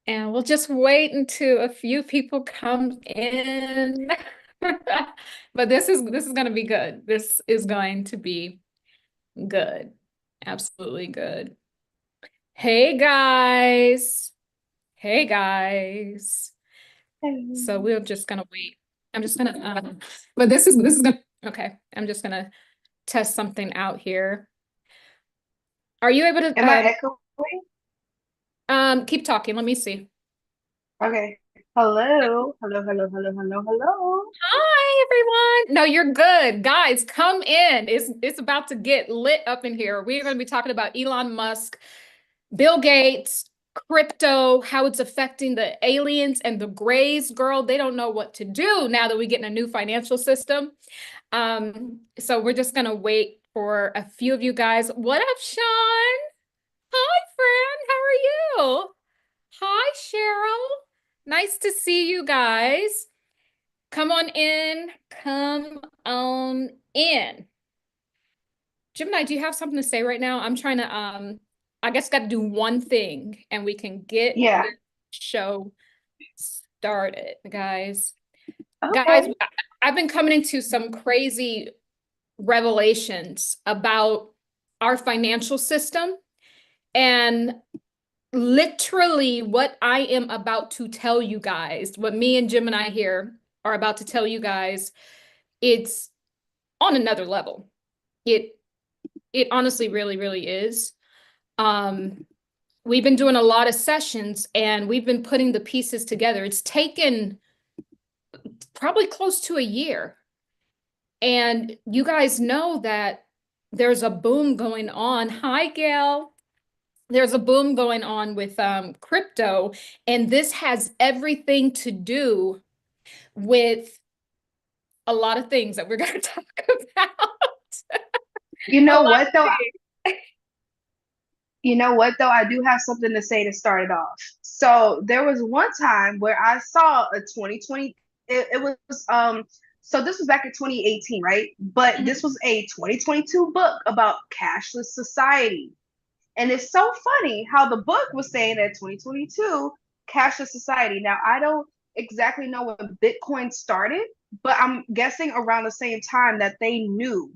And we'll just wait until a few people come in. But this is going to be good. This is going to be good. Absolutely good. Hey guys. Hey guys. So Am we're just gonna wait. I'm just gonna but this is gonna okay. I'm just gonna test something out here. Are you able to I echoing? keep talking? Let me see. Okay. Hello. Hello, hello, hello, hello, hello. Hi everyone. No, you're good. Guys, come in. It's about to get lit up in here. We're going to be talking about Elon Musk, Bill Gates, crypto, how it's affecting the aliens and the grays, girl. They don't know what to do now that we're getting a new financial system. So we're just gonna wait for a few of you guys. What up, Sean? Hi, friend. How are you? Hi, Cheryl. Nice to see you guys. Come on in. Come on in. Gemini, do you have something to say right now? I'm trying to I guess got to do one thing and we can get Yeah. the show started, guys. Guys, Okay. I've been coming into some crazy revelations about our financial system and literally what I am about to tell you guys, what me and Jim and I here are about to tell you guys, it's on another level. It it honestly really, really is. Um, we've been doing a lot of sessions and we've been putting the pieces together. It's taken probably close to a year. And you guys know that there's a boom going on. Hi, Gail. There's a boom going on with crypto, and this has everything to do with a lot of things that we're going to talk about. You A know lot what of though? things. You know what though? I do have something to say to start it off. So there was one time where I saw a 2020. It was so this was back in 2018, right? But Mhm. this was a 2022 book about cashless society. And it's so funny how the book was saying that 2022 cashless society. Now I don't exactly know when Bitcoin started, but I'm guessing around the same time that they knew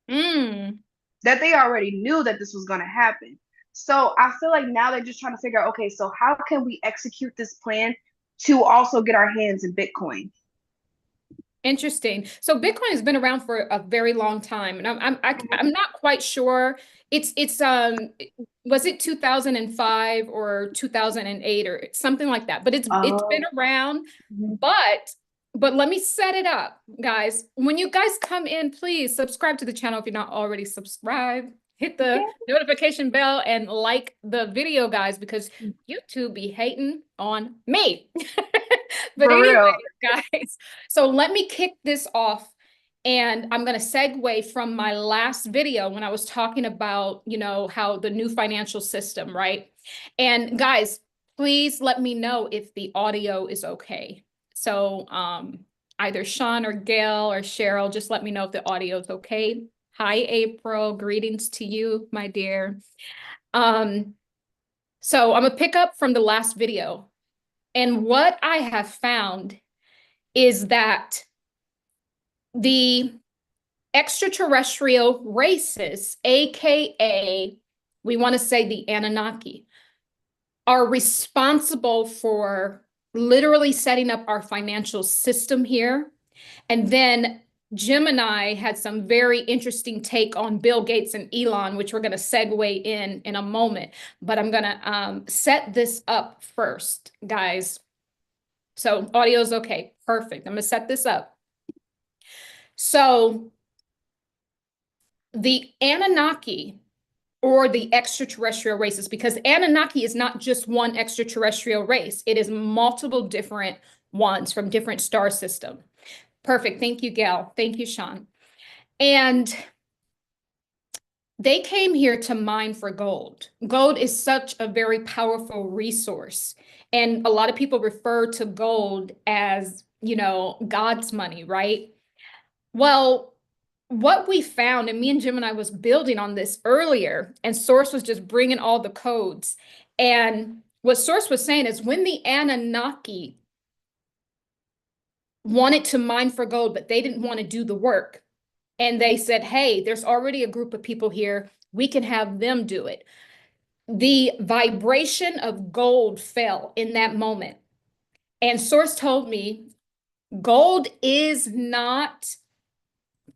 Mm. that they already knew that this was going to happen. So I feel like now they're just trying to figure out, okay, so how can we execute this plan to also get our hands in Bitcoin? Interesting. So Bitcoin has been around for a very long time, and I'm not quite sure. It's was it 2005 or 2008 or something like that, but it's been Oh, around. But let me set it up, guys. When you guys come in, please subscribe to the channel if you're not already subscribed. Hit the yeah, notification bell and like the video, guys, because YouTube be hating on me. But for anyway, real. guys, so let me kick this off. And I'm going to segue from my last video when I was talking about, how the new financial system, right? And guys, please let me know if the audio is okay. So either Sean or Gail or Cheryl, just let me know if the audio is okay. Hi, April. Greetings to you, my dear. Um, so I'm gonna pick up from the last video. And what I have found is that the extraterrestrial races, aka we want to say the Anunnaki, are responsible for literally setting up our financial system here. And then Gemini had some very interesting take on Bill Gates and Elon, which we're going to segue in a moment. But I'm going to set this up first, guys. So audio's okay. Perfect. I'm going to set this up. So the Anunnaki or the extraterrestrial races, because Anunnaki is not just one extraterrestrial race, it is multiple different ones from different star system. Perfect. Thank you, Gail. Thank you, Sean. And they came here to mine for gold. Gold is such a very powerful resource. And a lot of people refer to gold as, God's money, right? Well, what we found, and me and Jim and I was building on this earlier, and Source was just bringing all the codes. And what Source was saying is when the Anunnaki wanted to mine for gold, but they didn't want to do the work. And they said, hey, there's already a group of people here. We can have them do it. The vibration of gold fell in that moment. And Source told me gold is not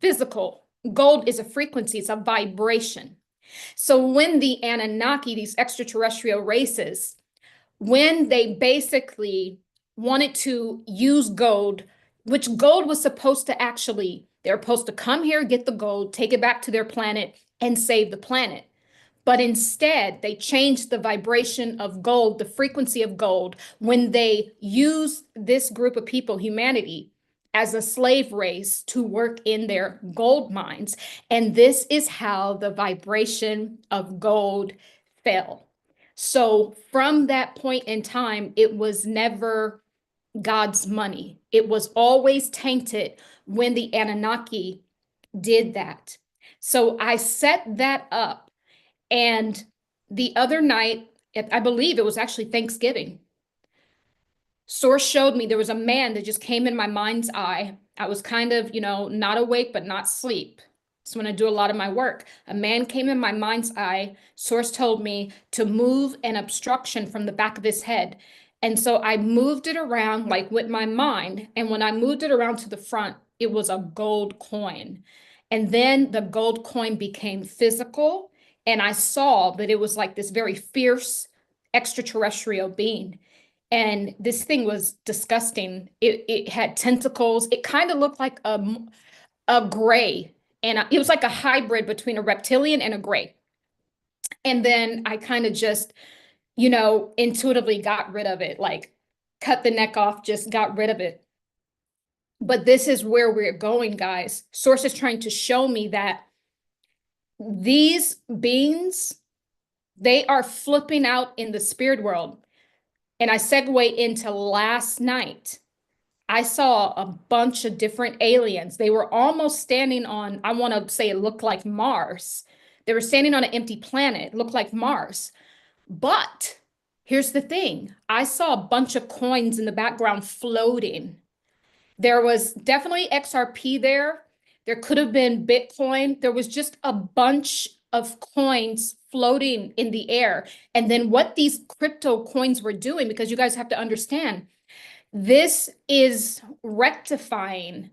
physical. Gold is a frequency, it's a vibration. So when the Anunnaki, these extraterrestrial races, when they basically wanted to use gold, which gold was supposed to actually, they're supposed to come here, get the gold, take it back to their planet, and save the planet. But instead, they changed the vibration of gold, the frequency of gold, when they used this group of people, humanity, as a slave race to work in their gold mines. And this is how the vibration of gold fell. So from that point in time, it was never God's money. It was always tainted when the Anunnaki did that. So I set that up. And the other night, I believe it was actually Thanksgiving, Source showed me there was a man that just came in my mind's eye. I was kind of, not awake, but not asleep. So when I do a lot of my work, a man came in my mind's eye. Source told me to move an obstruction from the back of his head. And so I moved it around like with my mind. And when I moved it around to the front, it was a gold coin. And then the gold coin became physical. And I saw that it was like this very fierce extraterrestrial being. And this thing was disgusting. It had tentacles. It kind of looked like a gray. And it was like a hybrid between a reptilian and a gray. And then I kind of just, intuitively got rid of it, like cut the neck off, just got rid of it. But this is where we're going, guys. Source is trying to show me that these beings, they are flipping out in the spirit world. And I segue into last night. I saw a bunch of different aliens. They were almost standing on, I want to say it looked like Mars. They were standing on an empty planet, looked like Mars. But here's the thing. I saw a bunch of coins in the background floating. There was definitely XRP there. There could have been Bitcoin. There was just a bunch of coins floating in the air. And then what these crypto coins were doing, because you guys have to understand, this is rectifying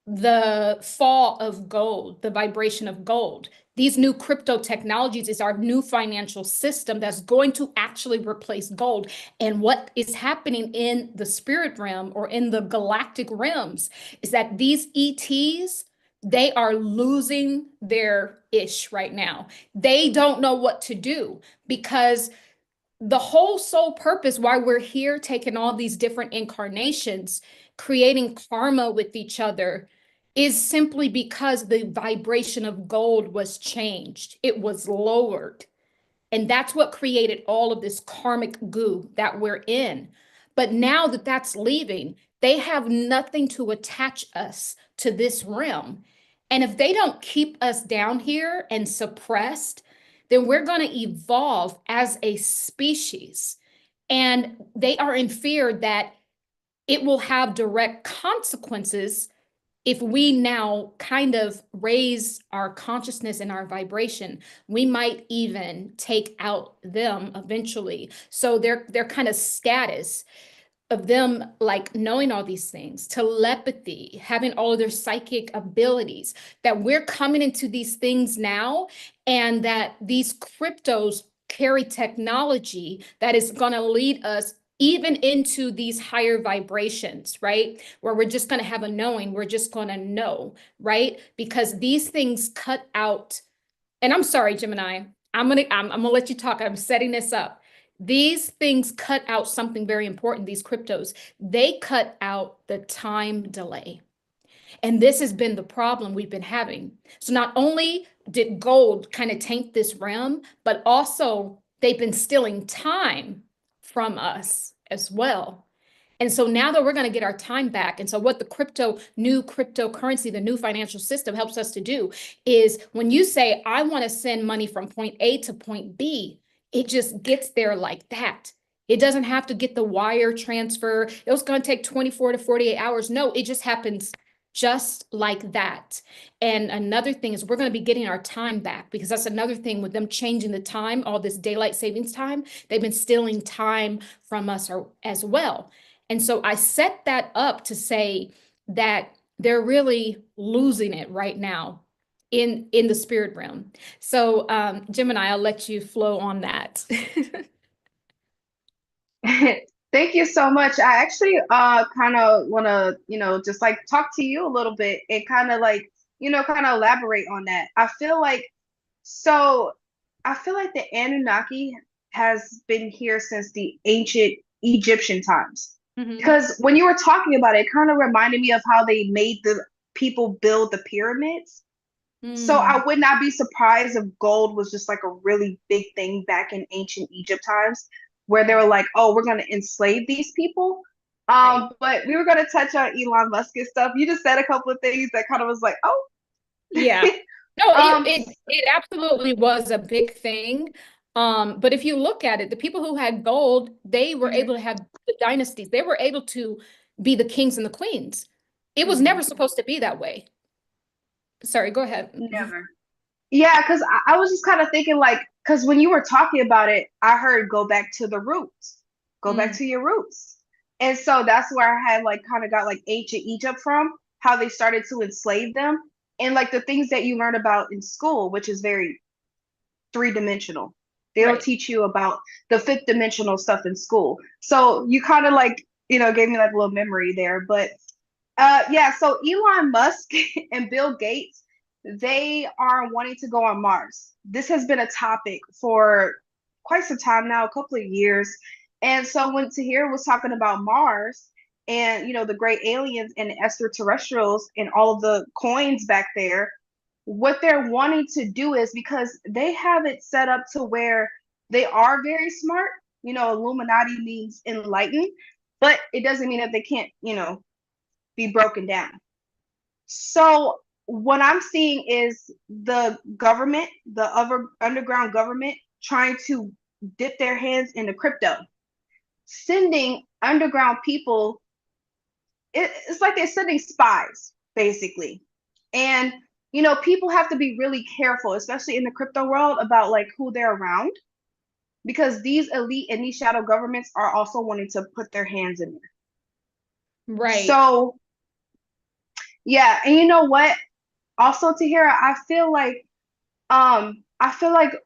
the fall of gold, the vibration of gold. These new crypto technologies is our new financial system that's going to actually replace gold. And what is happening in the spirit realm or in the galactic realms is that these ETs, they are losing their ish right now. They don't know what to do because the whole sole purpose why we're here taking all these different incarnations, creating karma with each other, is simply because the vibration of gold was changed. It was lowered. And that's what created all of this karmic goo that we're in. But now that that's leaving, they have nothing to attach us to this realm. And if they don't keep us down here and suppressed, then we're going to evolve as a species. And they are in fear that it will have direct consequences if we now kind of raise our consciousness and our vibration. We might even take out them eventually. So their kind of status of them like knowing all these things, telepathy, having all of their psychic abilities, that we're coming into these things now, and that these cryptos carry technology that is going to lead us even into these higher vibrations, right? Where we're just going to have a knowing, we're just going to know, right? Because these things cut out, and I'm sorry, Gemini, I'm gonna let you talk. I'm setting this up. These things cut out something very important, these cryptos. They cut out the time delay. And this has been the problem we've been having. So not only did gold kind of taint this realm, but also they've been stealing time from us as well. And so now that we're going to get our time back, and so what the new cryptocurrency, the new financial system helps us to do is when you say, I want to send money from point A to point B, it just gets there like that. It doesn't have to get the wire transfer. It was going to take 24 to 48 hours. No, it just happens just like that. And another thing is we're going to be getting our time back, because that's another thing with them changing the time, all this daylight savings time. They've been stealing time from us as well. And so I set that up to say that they're really losing it right now in the spirit realm. So Gemini, I'll let you flow on that. Thank you so much. I actually kind of want to, just like talk to you a little bit and kind of like, kind of elaborate on that. So I feel like the Anunnaki has been here since the ancient Egyptian times. Mhm. Because when you were talking about it, it kind of reminded me of how they made the people build the pyramids. So I would not be surprised if gold was just like a really big thing back in ancient Egypt times, where they were like, "Oh, we're going to enslave these people." Right. But we were going to touch on Elon Musk and stuff. You just said a couple of things that kind of was like, "Oh, Yeah. No, um, it absolutely was a big thing. But if you look at it, the people who had gold, they were mhm, able to have the dynasties. They were able to be the kings and the queens. It was mhm, never supposed to be that way. Sorry, go ahead. never." Yeah, because I was just kind of thinking like, because when you were talking about it, I heard go back to the roots, go back Mm, to your roots. And so that's where I had like kind of got like ancient Egypt from, how they started to enslave them. And like the things that you learn about in school, which is very three-dimensional. They don't right. teach you about the fifth dimensional stuff in school. So you kind of like, gave me like a little memory there. But yeah, so Elon Musk and Bill Gates, they are wanting to go on Mars. This has been a topic for quite some time now, a couple of years. And so when Tahir was talking about Mars and the great aliens and the extraterrestrials and all of the coins back there, what they're wanting to do is because they have it set up to where they are very smart. Illuminati means enlightened, but it doesn't mean that they can't, be broken down. So what I'm seeing is the government, the other underground government, trying to dip their hands into crypto, sending underground people. It's like they're sending spies, basically. And people have to be really careful, especially in the crypto world, about like who they're around, because these elite and these shadow governments are also wanting to put their hands in there. Right. So yeah, and you know what? Also, Tahira, I feel like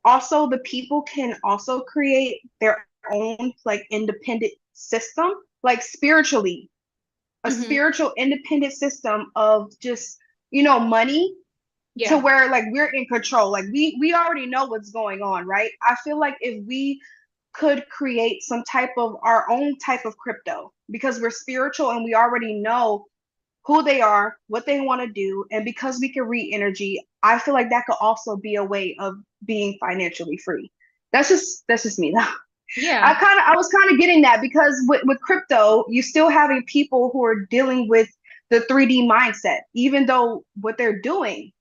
also the people can also create their own like independent system, like spiritually, a Hmm. spiritual independent system of just money, to Yeah. where like we're in control. Like we already know what's going on, right? I feel like if we could create some type of our own type of crypto, because we're spiritual and we already know who they are, what they want to do, and because we can read energy, I feel like that could also be a way of being financially free. That's just me though. Yeah. I was kind of getting that because with crypto, you still having people who are dealing with the 3D mindset, even though what they're doing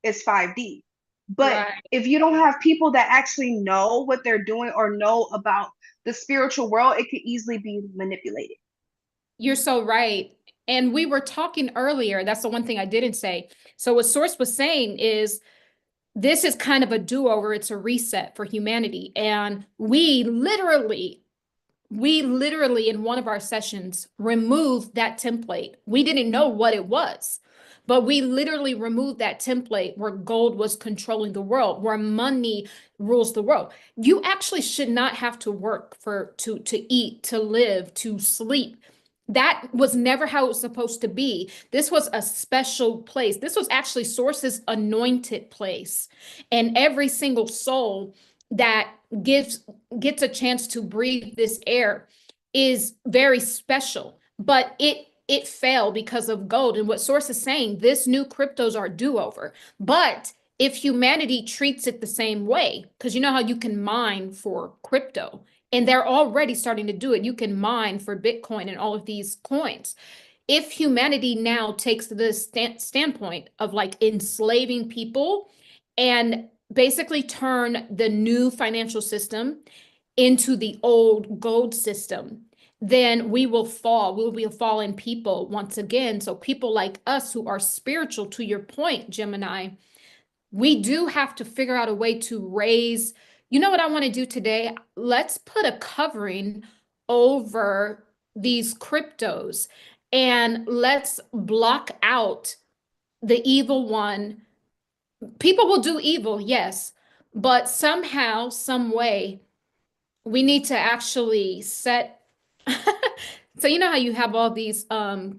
is 5D. But Right. if you don't have people that actually know what they're doing or know about the spiritual world, it could easily be manipulated. You're so right. And we were talking earlier, that's the one thing I didn't say. So what Source was saying is this is kind of a do-over, it's a reset for humanity. And we literally in one of our sessions removed that template. We didn't know what it was, but we literally removed that template where gold was controlling the world, where money rules the world. You actually should not have to work to eat, to live, to sleep. That was never how it was supposed to be. This was a special place. This was actually Source's anointed place. And every single soul that gets a chance to breathe this air is very special. But it failed because of gold. And what Source is saying, this new cryptos are do-over. But if humanity treats it the same way, because you know how you can mine for crypto, and they're already starting to do it. You can mine for Bitcoin and all of these coins. If humanity now takes the standpoint of like enslaving people and basically turn the new financial system into the old gold system, then we will fall. We will be fallen people once again. So people like us who are spiritual, to your point, Gemini, we do have to figure out a way to raise. You know what I want to do today? Let's put a covering over these cryptos and let's block out the evil one. People will do evil, yes, but somehow, some way, we need to actually set. So you know how you have all these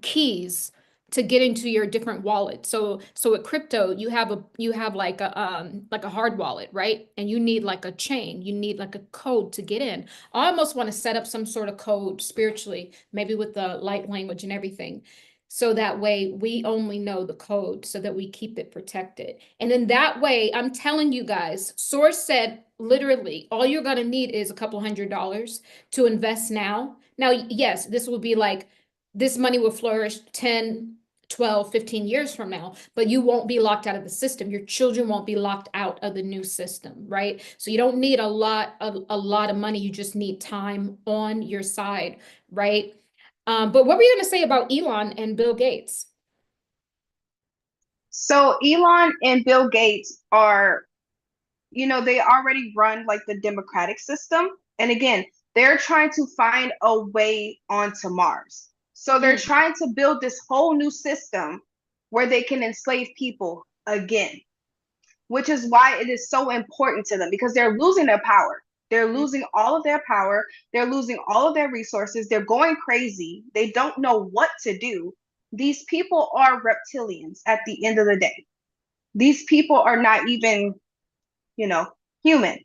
keys to get into your different wallets. So with crypto, you have like a hard wallet, right? And you need like a chain, you need like a code to get in. I almost want to set up some sort of code spiritually, maybe with the light language and everything. So that way we only know the code so that we keep it protected. And then that way, I'm telling you guys, Source said literally all you're going to need is a couple $100 to invest now. Now, yes, this will be like this money will flourish 10, 12, 15 years from now, but you won't be locked out of the system. Your children won't be locked out of the new system, right? So you don't need a lot of money. You just need time on your side, right? But what were you going to say about Elon and Bill Gates? So Elon and Bill Gates are, they already run like the democratic system. And again, they're trying to find a way onto Mars. So they're trying to build this whole new system where they can enslave people again, which is why it is so important to them because they're losing their power. They're losing all of their power. They're losing all of their resources. They're going crazy. They don't know what to do. These people are reptilians at the end of the day. These people are not even, you know, human.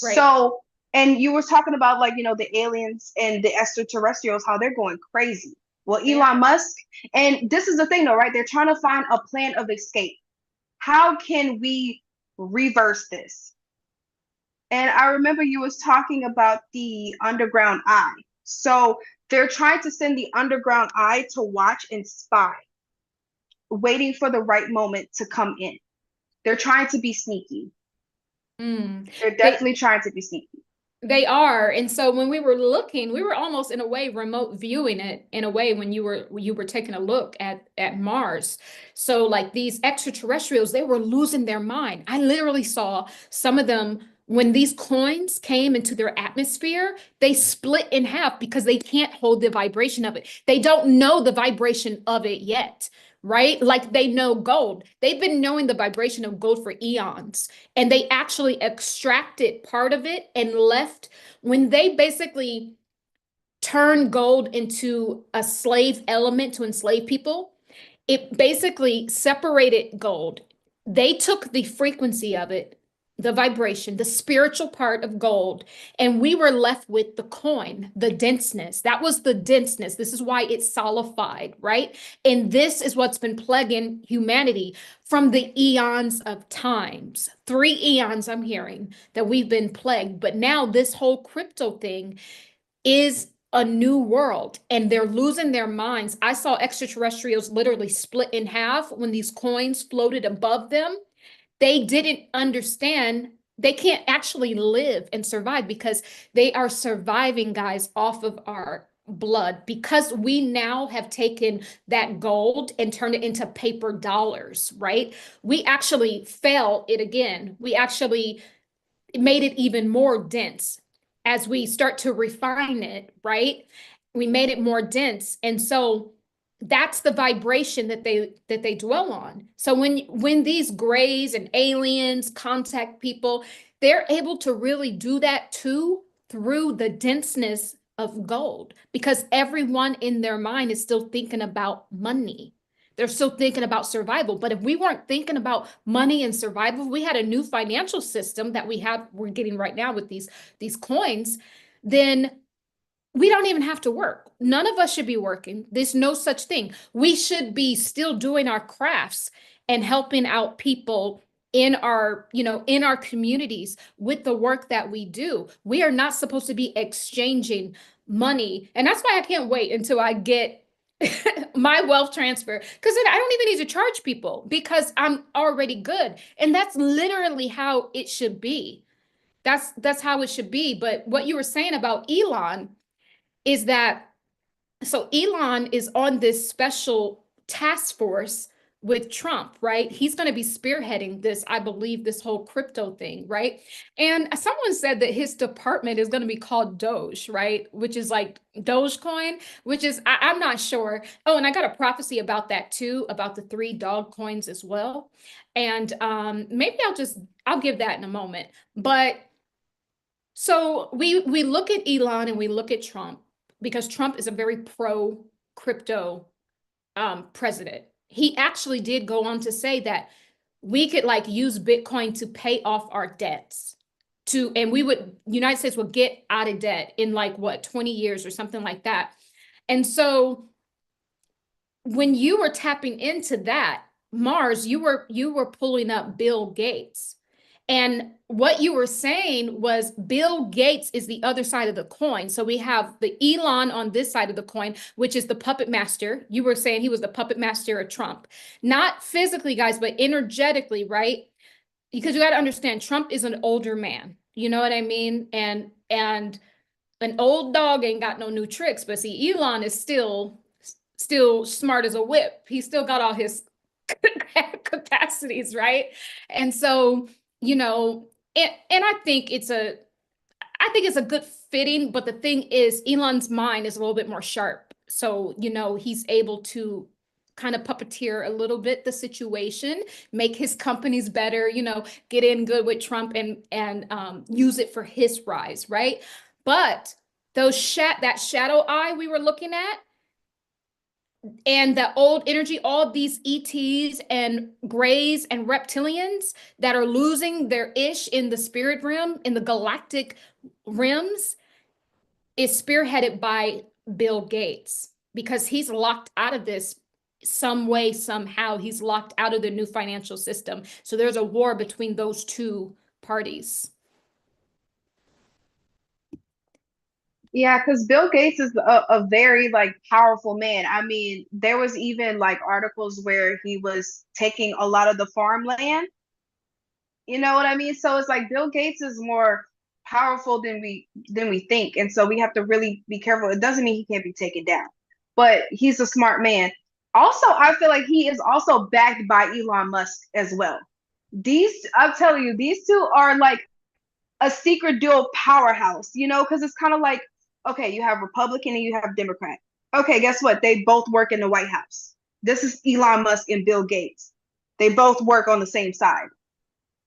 Right. So, and you were talking about like, the aliens and the extraterrestrials, how they're going crazy. Well, Elon Musk, and this is the thing though, right? They're trying to find a plan of escape. How can we reverse this? And I remember you was talking about the underground eye. So they're trying to send the underground eye to watch and spy, waiting for the right moment to come in. They're trying to be sneaky. They're definitely trying to be sneaky. They are. And so when we were looking, we were almost in a way remote viewing it in a way when you were taking a look at Mars. So like these extraterrestrials, they were losing their mind. I literally saw some of them when these coins came into their atmosphere, they split in half because they can't hold the vibration of it. They don't know the vibration of it yet, right? Like they know gold. They've been knowing the vibration of gold for eons, and they actually extracted part of it and left when they basically turn gold into a slave element to enslave people. It basically separated gold. They took the frequency of it, the vibration, the spiritual part of gold, and we were left with the coin, the denseness. That was the denseness. This is why it's solidified, right? And this is what's been plaguing humanity from the eons of times. 3 eons, I'm hearing that we've been plagued. But now this whole crypto thing is a new world and they're losing their minds. I saw extraterrestrials literally split in half when these coins floated above them. They didn't understand. They can't actually live and survive because they are surviving, guys, off of our blood because we now have taken that gold and turned it into paper dollars, right? We actually failed it again. We actually made it even more dense as we start to refine it, right? We made it more dense. And so that's the vibration that they dwell on. So when these grays and aliens contact people, they're able to really do that too through the denseness of gold because everyone in their mind is still thinking about money. They're still thinking about survival. But if we weren't thinking about money and survival, we had a new financial system that we're getting right now with these coins, then we don't even have to work. None of us should be working. There's no such thing. We should be still doing our crafts and helping out people in our communities with the work that we do. We are not supposed to be exchanging money. And that's why I can't wait until I get my wealth transfer because then I don't even need to charge people because I'm already good. And that's literally how it should be. That's how it should be. But what you were saying about Elon is that, so Elon is on this special task force with Trump, right? He's going to be spearheading this, I believe, this whole crypto thing, right? And someone said that his department is going to be called Doge, right? Which is like Dogecoin, which is, I'm not sure. Oh, and I got a prophecy about that too, about the 3 dog coins as well. And maybe I'll give that in a moment. But so we look at Elon and we look at Trump because Trump is a very pro crypto president. He actually did go on to say that we could like use Bitcoin to pay off our debts and United States would get out of debt in like what, 20 years or something like that. And so when you were tapping into that, Mars, you were pulling up Bill Gates. And what you were saying was Bill Gates is the other side of the coin. So we have the Elon on this side of the coin, which is the puppet master. You were saying he was the puppet master of Trump. Not physically, guys, but energetically, right? Because you got to understand, Trump is an older man. You know what I mean? And an old dog ain't got no new tricks. But see, Elon is still smart as a whip. He's still got all his capacities, right? And so, you know, and I think it's a good fitting, but the thing is Elon's mind is a little bit more sharp. So, you know, he's able to kind of puppeteer a little bit the situation, make his companies better, you know, get in good with Trump and use it for his rise, right? But that shadow eye we were looking at, and the old energy, all these ETs and grays and reptilians that are losing their ish in the spirit realm, in the galactic rims, is spearheaded by Bill Gates because he's locked out of this some way, somehow. He's locked out of the new financial system. So there's a war between those 2 parties. Yeah, because Bill Gates is a very like powerful man. I mean, there was even like articles where he was taking a lot of the farmland. You know what I mean? So it's like Bill Gates is more powerful than we think, and so we have to really be careful. It doesn't mean he can't be taken down, but he's a smart man. Also, I feel like he is also backed by Elon Musk as well. I'm telling you, these two are like a secret dual powerhouse, you know, because it's kind of like, okay, you have Republican and you have Democrat. Okay, guess what? They both work in the White House. This is Elon Musk and Bill Gates. They both work on the same side.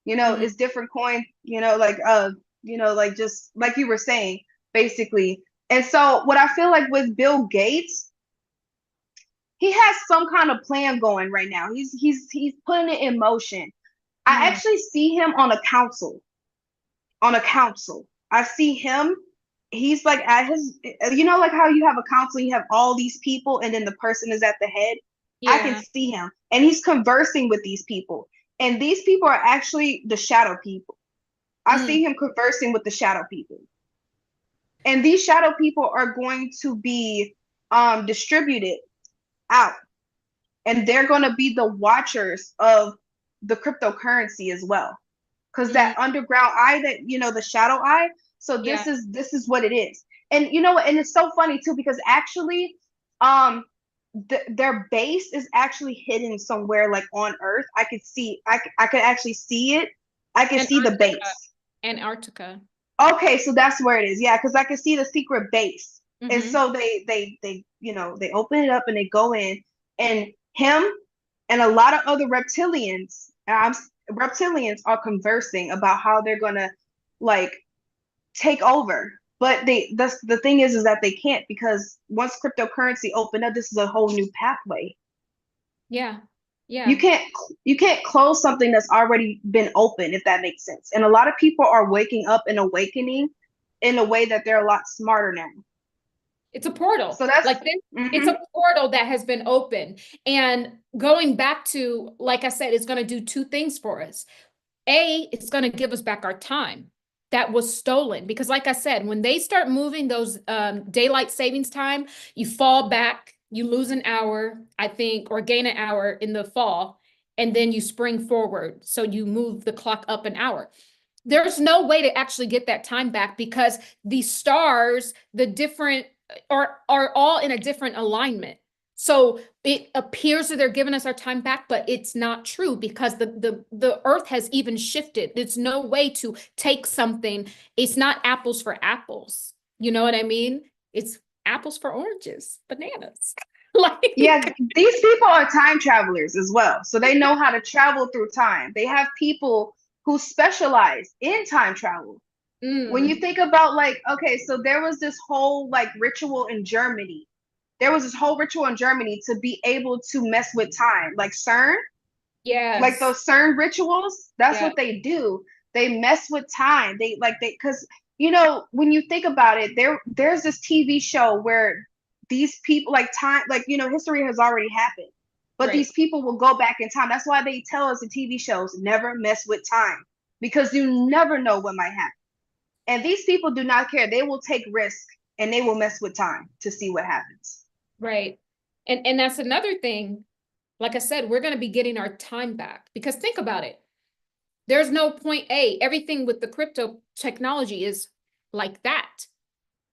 You know, it's different coin, you know, like just like you were saying, basically. And so what I feel like with Bill Gates, he has some kind of plan going right now. He's putting it in motion. I actually see him on a council. I see him. He's like at his, you know, like how you have a council, you have all these people, and then the person is at the head. Yeah. I can see him, and he's conversing with these people, and these people are actually the shadow people. I see him conversing with the shadow people, and these shadow people are going to be distributed out, and they're going to be the watchers of the cryptocurrency as well. Because that underground eye, that, you know, the shadow eye. So this is what it is. And you know what? And it's so funny too, because actually, their base is actually hidden somewhere like on Earth. I could actually see it. I can see the base. Antarctica. Okay, so that's where it is. Yeah, because I can see the secret base. And so they you know, they open it up and they go in, and him and a lot of other reptilians are conversing about how they're gonna like take over. But the thing is that they can't, because once cryptocurrency opened up, this is a whole new pathway. Yeah. You can't close something that's already been open, if that makes sense. And a lot of people are waking up and awakening in a way that they're a lot smarter now. It's a portal. So that's like this. It's a portal that has been opened. And going back to, like I said, it's going to do 2 things for us. It's going to give us back our time that was stolen. Because like I said, when they start moving those daylight savings time, you fall back, you lose an hour, I think, or gain an hour in the fall, and then you spring forward. So you move the clock up an hour. There's no way to actually get that time back because the stars, the different are all in a different alignment. So it appears that they're giving us our time back, but it's not true because the earth has even shifted. There's no way to take something. It's not apples for apples. You know what I mean? It's apples for oranges, bananas. Yeah, Like, these people are time travelers as well. So they know how to travel through time. They have people who specialize in time travel. When you mm, think about like, okay, so there was this whole like ritual in Germany. There was this whole ritual in Germany to be able to mess with time, like CERN, like yes, those CERN rituals. That's yeah, what they do. They mess with time. Because you know when you think about it, there's this TV show where these people like time, like you know, history has already happened, but right. these people will go back in time. That's why they tell us in TV shows never mess with time because you never know what might happen. And these people do not care. They will take risk and they will mess with time to see what happens. Right. And that's another thing. Like I said, we're going to be getting our time back because think about it. There's no point A. Everything with the crypto technology is like that.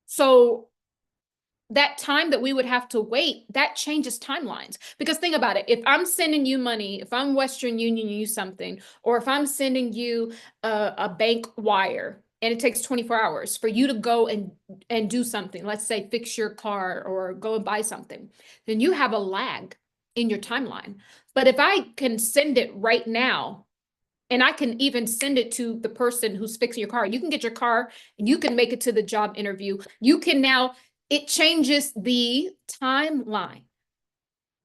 So that time that we would have to wait, that changes timelines. Because think about it. If I'm sending you money, if I'm Western Union you something, or if I'm sending you a bank wire and it takes 24 hours for you to go and do something, let's say fix your car or go and buy something, then you have a lag in your timeline. But if I can send it right now, and I can even send it to the person who's fixing your car. You can get your car and you can make it to the job interview. You can now, it changes the timeline.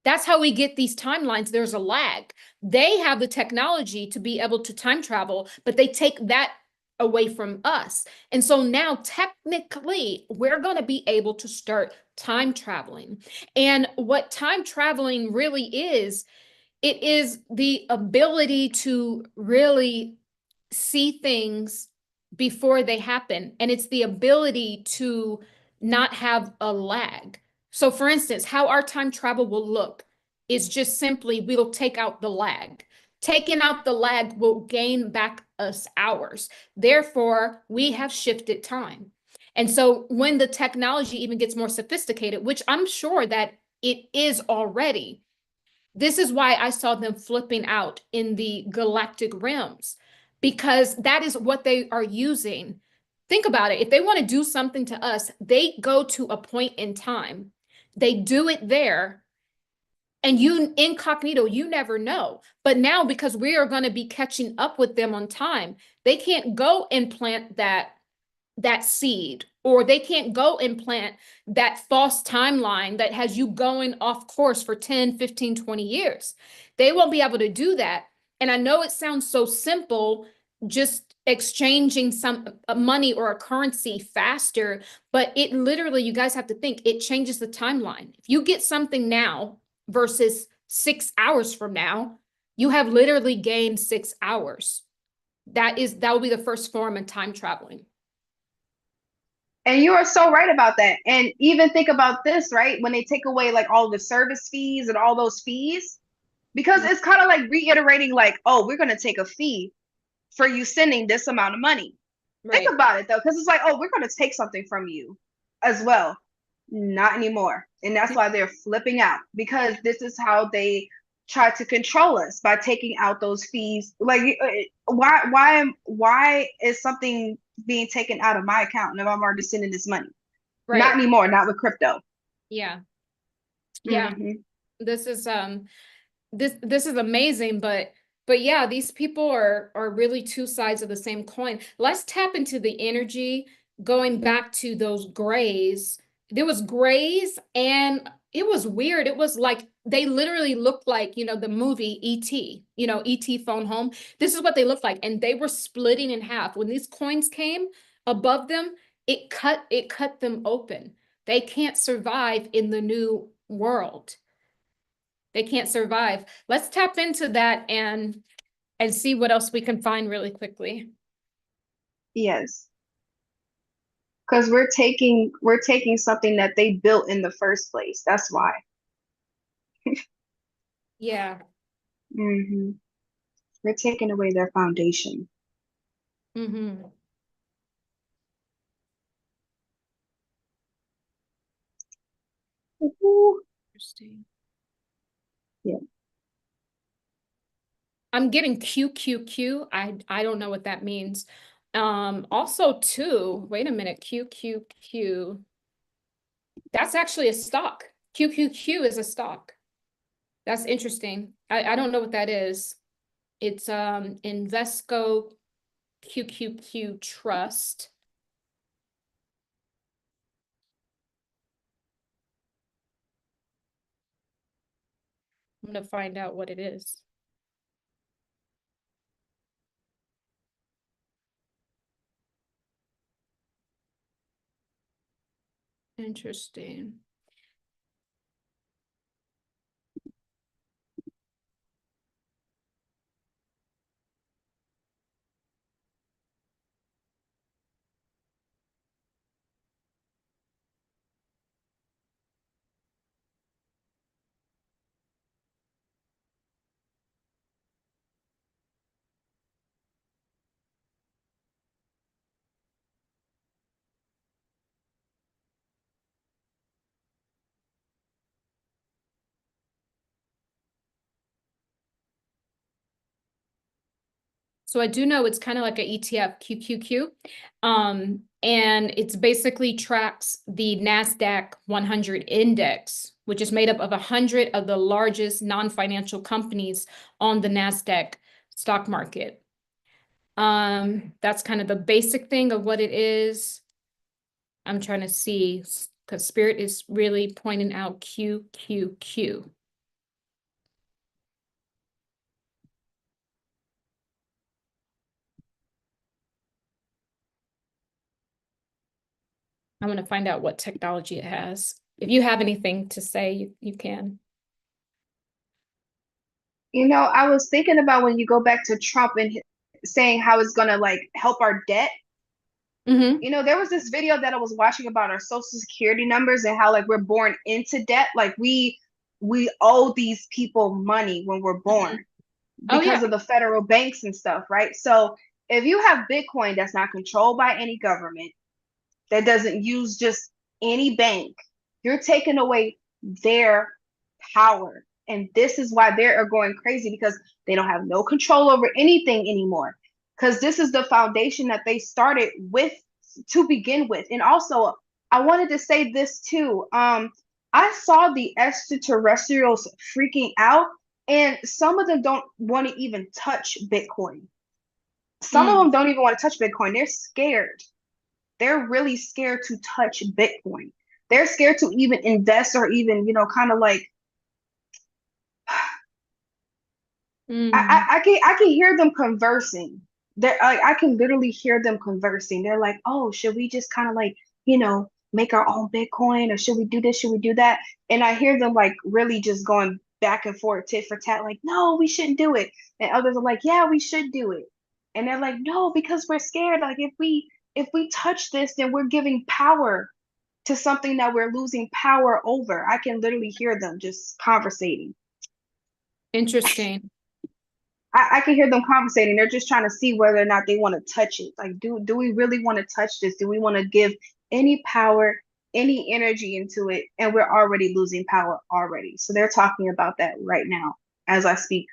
That's how we get these timelines. There's a lag. They have the technology to be able to time travel, but they take that away from us. And so now, technically, we're going to be able to start time traveling. And what time traveling really is, it is the ability to really see things before they happen. And it's the ability to not have a lag. So, for instance, how our time travel will look is just simply we'll take out the lag. Taking out the lag will gain back us hours. Therefore, we have shifted time. And so, when the technology even gets more sophisticated, which I'm sure that it is already, this is why I saw them flipping out in the galactic realms, because that is what they are using. Think about it. If they want to do something to us, they go to a point in time, they do it there, and you incognito, you never know. But now, because we are going to be catching up with them on time, they can't go and plant that seed, or they can't go and plant that false timeline that has you going off course for 10, 15, 20 years. They won't be able to do that. And I know it sounds so simple, just exchanging some money or a currency faster, but it literally, you guys have to think, it changes the timeline. If you get something now versus 6 hours from now, you have literally gained 6 hours. That will be the first form of time traveling. And you are so right about that. And even think about this, right? When they take away like all the service fees and all those fees, because it's kind of like reiterating, like, oh, we're going to take a fee for you sending this amount of money. Think Right. about it though, because it's like, oh, we're going to take something from you as well. Not anymore. And that's why they're flipping out, because this is how they try to control us by taking out those fees. Like, why is something being taken out of my account if I'm already sending this money? Not Right. anymore, not with crypto. Yeah. Yeah. Hmm. This is this is amazing, but yeah, these people are really two sides of the same coin. Let's tap into the energy going back to those grays. There was grays and it was weird. It was like they literally looked like, the movie E.T., E.T. Phone Home. This is what they looked like. And they were splitting in half. When these coins came above them, it cut them open. They can't survive in the new world. They can't survive. Let's tap into that and see what else we can find really quickly. Yes, because we're taking something that they built in the first place. That's why. Yeah. Hmm. We're taking away their foundation. Mm-hmm. Ooh. Interesting. Yeah. I'm getting QQQ. I don't know what that means. Also too, wait a minute, QQQ. That's actually a stock. QQQ is a stock. That's interesting. I don't know what that is. It's Invesco QQQ Trust. I'm gonna find out what it is. Interesting. So I do know it's kind of like an ETF, QQQ. And it's basically tracks the NASDAQ 100 index, which is made up of 100 of the largest non-financial companies on the NASDAQ stock market. That's kind of the basic thing of what it is. I'm trying to see because Spirit is really pointing out QQQ. I'm going to find out what technology it has. If you have anything to say, you can. You know, I was thinking about when you go back to Trump and saying how it's gonna like help our debt. Mm-hmm. You know, there was this video that I was watching about our social security numbers and how like we're born into debt. Like we owe these people money when we're Mm-hmm. born Oh, because yeah. of the federal banks and stuff, right? So if you have Bitcoin that's not controlled by any government, that doesn't use just any bank, you're taking away their power. And this is why they are going crazy because they don't have no control over anything anymore. Because this is the foundation that they started with to begin with. And also, I wanted to say this too. I saw the extraterrestrials freaking out, and some of them don't want to even touch Bitcoin. Some of Mm. them don't even want to touch Bitcoin. They're scared. They're really scared to touch Bitcoin. They're scared to even invest or even, you know, kind of like Mm. I can hear them conversing. I can literally hear them conversing. They're like, oh, should we just kind of like, you know, make our own Bitcoin or should we do this? Should we do that? And I hear them like really just going back and forth, tit for tat, like, no, we shouldn't do it. And others are like, yeah, we should do it. And they're like, no, because we're scared. Like if we touch this, then we're giving power to something that we're losing power over. I can literally hear them just conversating. Interesting. I can hear them conversating. They're just trying to see whether or not they want to touch it. Like, do we really want to touch this? Do we want to give any power, any energy into it? And we're already losing power already. So they're talking about that right now as I speak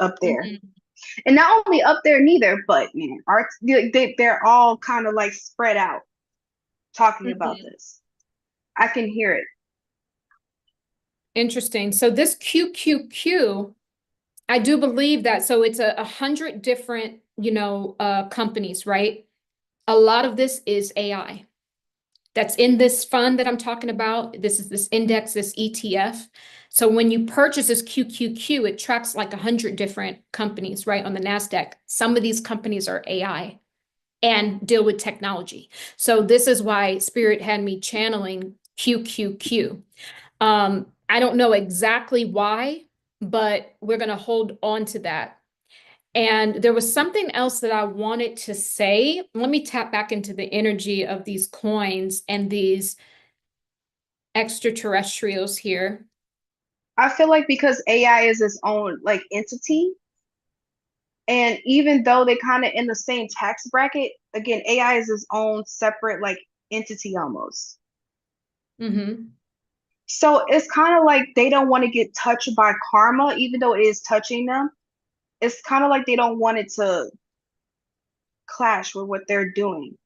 up there. Mm-hmm. And not only up there neither, but man, they're all kind of like spread out talking about Mm-hmm. this. I can hear it. Interesting. So this QQQ, I do believe that. So it's a 100 different, companies, right? A lot of this is AI. That's in this fund that I'm talking about. This is this index, this ETF. So when you purchase this QQQ, it tracks like 100 different companies, right, on the NASDAQ. Some of these companies are AI and deal with technology. So this is why Spirit had me channeling QQQ. I don't know exactly why, but we're going to hold on to that. And there was something else that I wanted to say. Let me tap back into the energy of these coins and these extraterrestrials here. I feel like because AI is its own like entity, And even though they kind of in the same tax bracket, again, AI is its own separate like entity almost. Mm-hmm. So it's kind of like they don't want to get touched by karma, even though it is touching them. It's kind of like they don't want it to clash with what they're doing.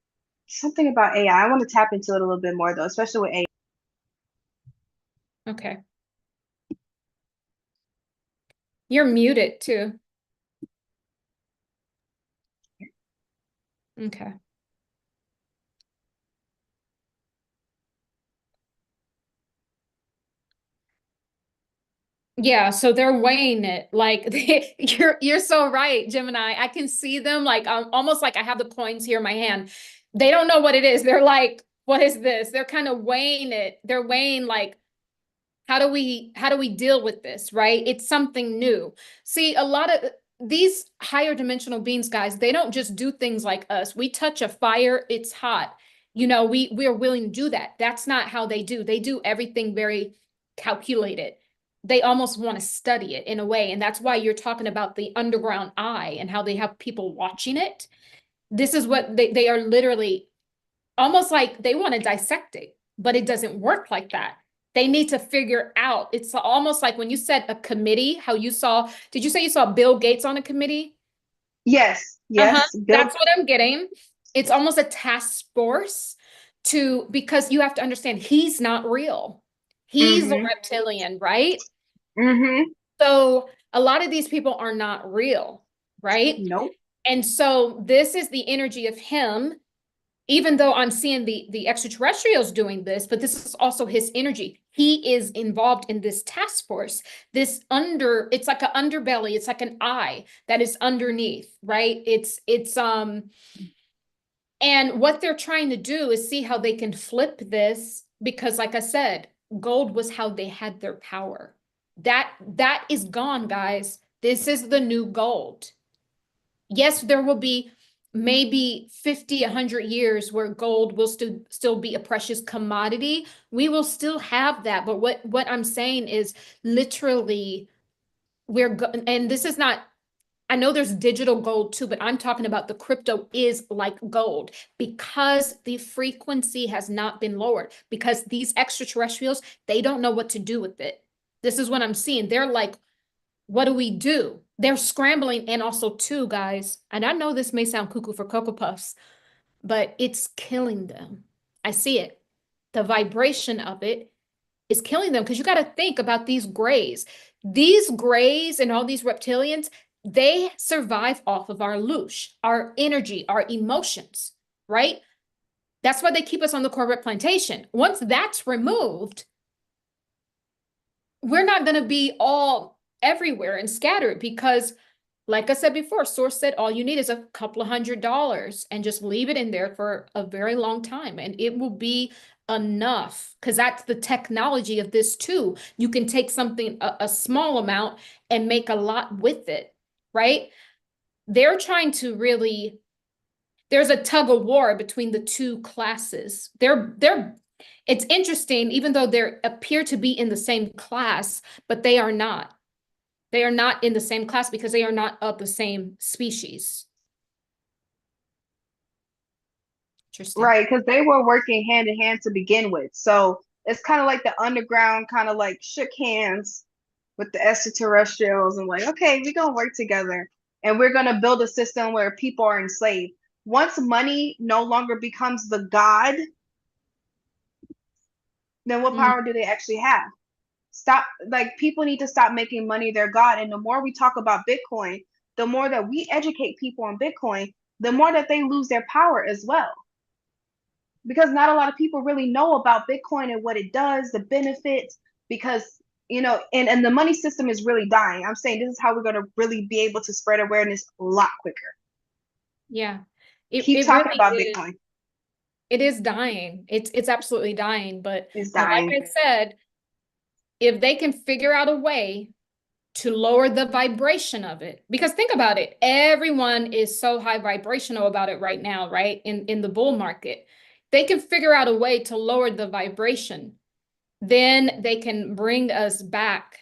Something about AI. I want to tap into it a little bit more though, especially with AI. Okay. You're muted too. Okay. Yeah, so they're weighing it like you're so right, Gemini. I can see them like almost like I have the coins here in my hand. They don't know what it is. They're like, what is this? They're kind of weighing it. They're weighing like how do we deal with this, right? It's something new. See, a lot of these higher dimensional beings, guys, they don't just do things like us. We touch a fire, it's hot. We are willing to do that. That's not how they do. They do everything very calculated. They almost want to study it in a way. And that's why you're talking about the underground eye and how they have people watching it. This is what they are literally almost like they want to dissect it, but it doesn't work like that. They need to figure out. It's almost like when you said a committee, how you saw, did you say you saw Bill Gates on a committee? Yes, Uh-huh. yes, Bill. That's what I'm getting. It's almost a task force because you have to understand he's not real. He's a Mm-hmm. reptilian, right? Mm-hmm. So a lot of these people are not real, right? Nope. And so this is the energy of him, even though I'm seeing the extraterrestrials doing this, but this is also his energy. He is involved in this task force. It's like an underbelly, it's like an eye that is underneath, right? And what they're trying to do is see how they can flip this because, like I said, gold was how they had their power. That is gone, guys. This is the new gold. Yes, there will be maybe 50, 100 years where gold will still be a precious commodity. We will still have that. But what I'm saying is literally and this is not, I know there's digital gold too, but I'm talking about the crypto is like gold because the frequency has not been lowered because these extraterrestrials, they don't know what to do with it. This is what I'm seeing. They're like, what do we do? They're scrambling. And also, too, guys, and I know this may sound cuckoo for Cocoa Puffs, but it's killing them. I see it. The vibration of it is killing them because you got to think about these grays. These grays and all these reptilians, they survive off of our loosh, our energy, our emotions, right? That's why they keep us on the corporate plantation. Once that's removed, we're not going to be all everywhere and scattered because, like I said before, source said all you need is a couple of $100 and just leave it in there for a very long time and it will be enough because that's the technology of this too. You can take something, a small amount and make a lot with it, right? They're trying to really, there's a tug of war between the two classes. It's interesting, even though they appear to be in the same class, but they are not. They are not in the same class because they are not of the same species. Interesting. Right, because they were working hand in hand to begin with. So it's kind of like the underground kind of like shook hands with the extraterrestrials and like, okay, we're gonna work together and we're gonna build a system where people are enslaved. Once money no longer becomes the god, then what Mm. power do they actually have? Stop, like people need to stop making money their god. And the more we talk about Bitcoin, the more that we educate people on Bitcoin, the more that they lose their power as well. Because not a lot of people really know about Bitcoin and what it does, the benefits, because and the money system is really dying. I'm saying this is how we're going to really be able to spread awareness a lot quicker. Yeah. Keep It talking really about is. Bitcoin. It is dying. It's absolutely dying. But It's like dying. I said, if they can figure out a way to lower the vibration of it, because think about it, everyone is so high vibrational about it right now, right? In the bull market. They can figure out a way to lower the vibration, then they can bring us back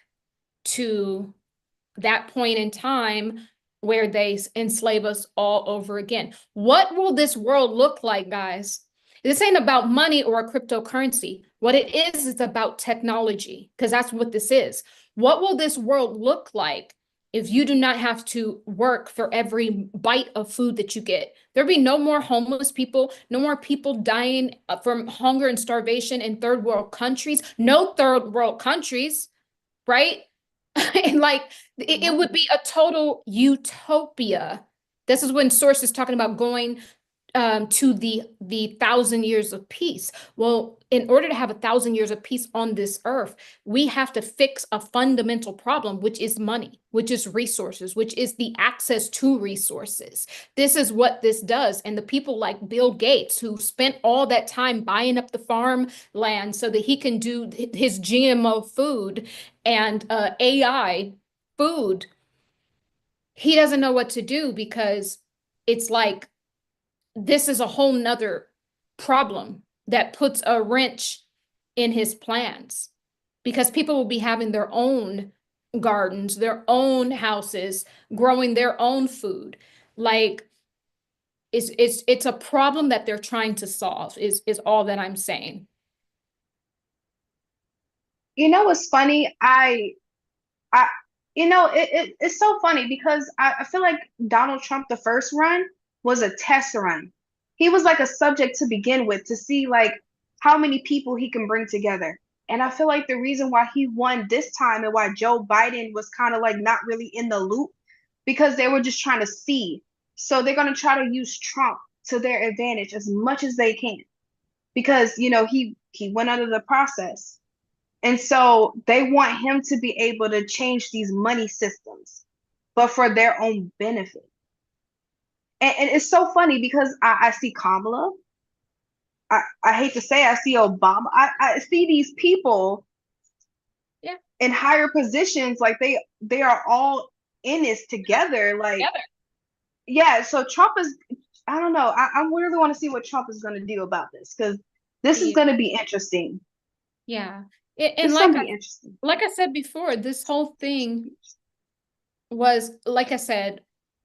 to that point in time where they enslave us all over again. What will this world look like, guys? This ain't about money or a cryptocurrency. What it is, it's about technology, because that's what this is. What will this world look like if you do not have to work for every bite of food that you get? There'll be no more homeless people, no more people dying from hunger and starvation in third world countries, no third world countries, right? And like it would be a total utopia. This is when Source is talking about going to the 1,000 years of peace. Well, in order to have 1,000 years of peace on this earth, we have to fix a fundamental problem, which is money, which is resources, which is the access to resources. This is what this does. And the people like Bill Gates, who spent all that time buying up the farm land so that he can do his GMO food and AI food, he doesn't know what to do, because it's like this is a whole nother problem that puts a wrench in his plans, because people will be having their own gardens, their own houses, growing their own food. Like it's a problem that they're trying to solve is all that I'm saying. You know what's funny? I it's so funny because I feel like Donald Trump, the first run, was a test run. He was like a subject to begin with to see like how many people he can bring together. And I feel like the reason why he won this time and why Joe Biden was kind of like not really in the loop, because they were just trying to see. So they're going to try to use Trump to their advantage as much as they can, because he went under the process. And so they want him to be able to change these money systems, but for their own benefit. And it's so funny because I see Kamala. I hate to say I see Obama. I see these people, Yeah, in higher positions, like they are all in this together. Like, together. yeah, so Trump is, I don't know. I really want to see what Trump is going to do about this, because this is Yeah. going to be interesting. Yeah. And It's going to be interesting. like I said before, this whole thing was, like I said,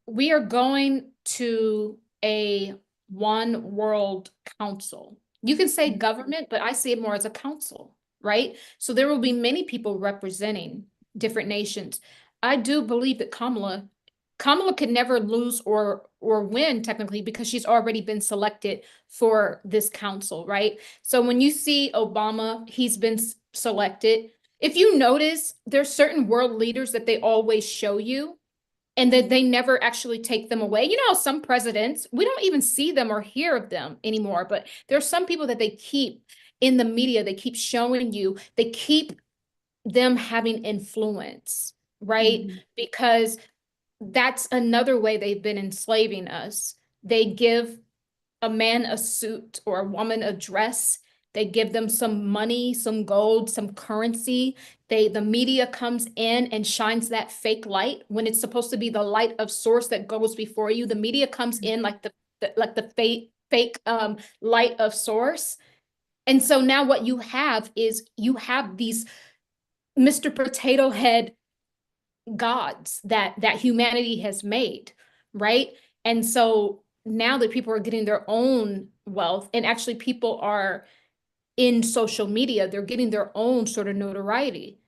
we are going to a one world council. You can say government, but I see it more as a council, right? So there will be many people representing different nations. I do believe that Kamala could never lose or win technically, because she's already been selected for this council, right? So when you see Obama, he's been selected. If you notice, there's certain world leaders that they always show you, and that they never actually take them away. You know, some presidents, we don't even see them or hear of them anymore, but there's some people that they keep in the media, they keep showing you, they keep them having influence, right? Mm-hmm. Because that's another way they've been enslaving us. They give a man a suit or a woman a dress. They give them some money, some gold, some currency. The media comes in and shines that fake light when it's supposed to be the light of source that goes before you. The media comes in like the fake light of source. And so now what you have is you have these Mr. Potato Head gods that humanity has made, right? And so now that people are getting their own wealth, and actually people are in social media, they're getting their own sort of notoriety.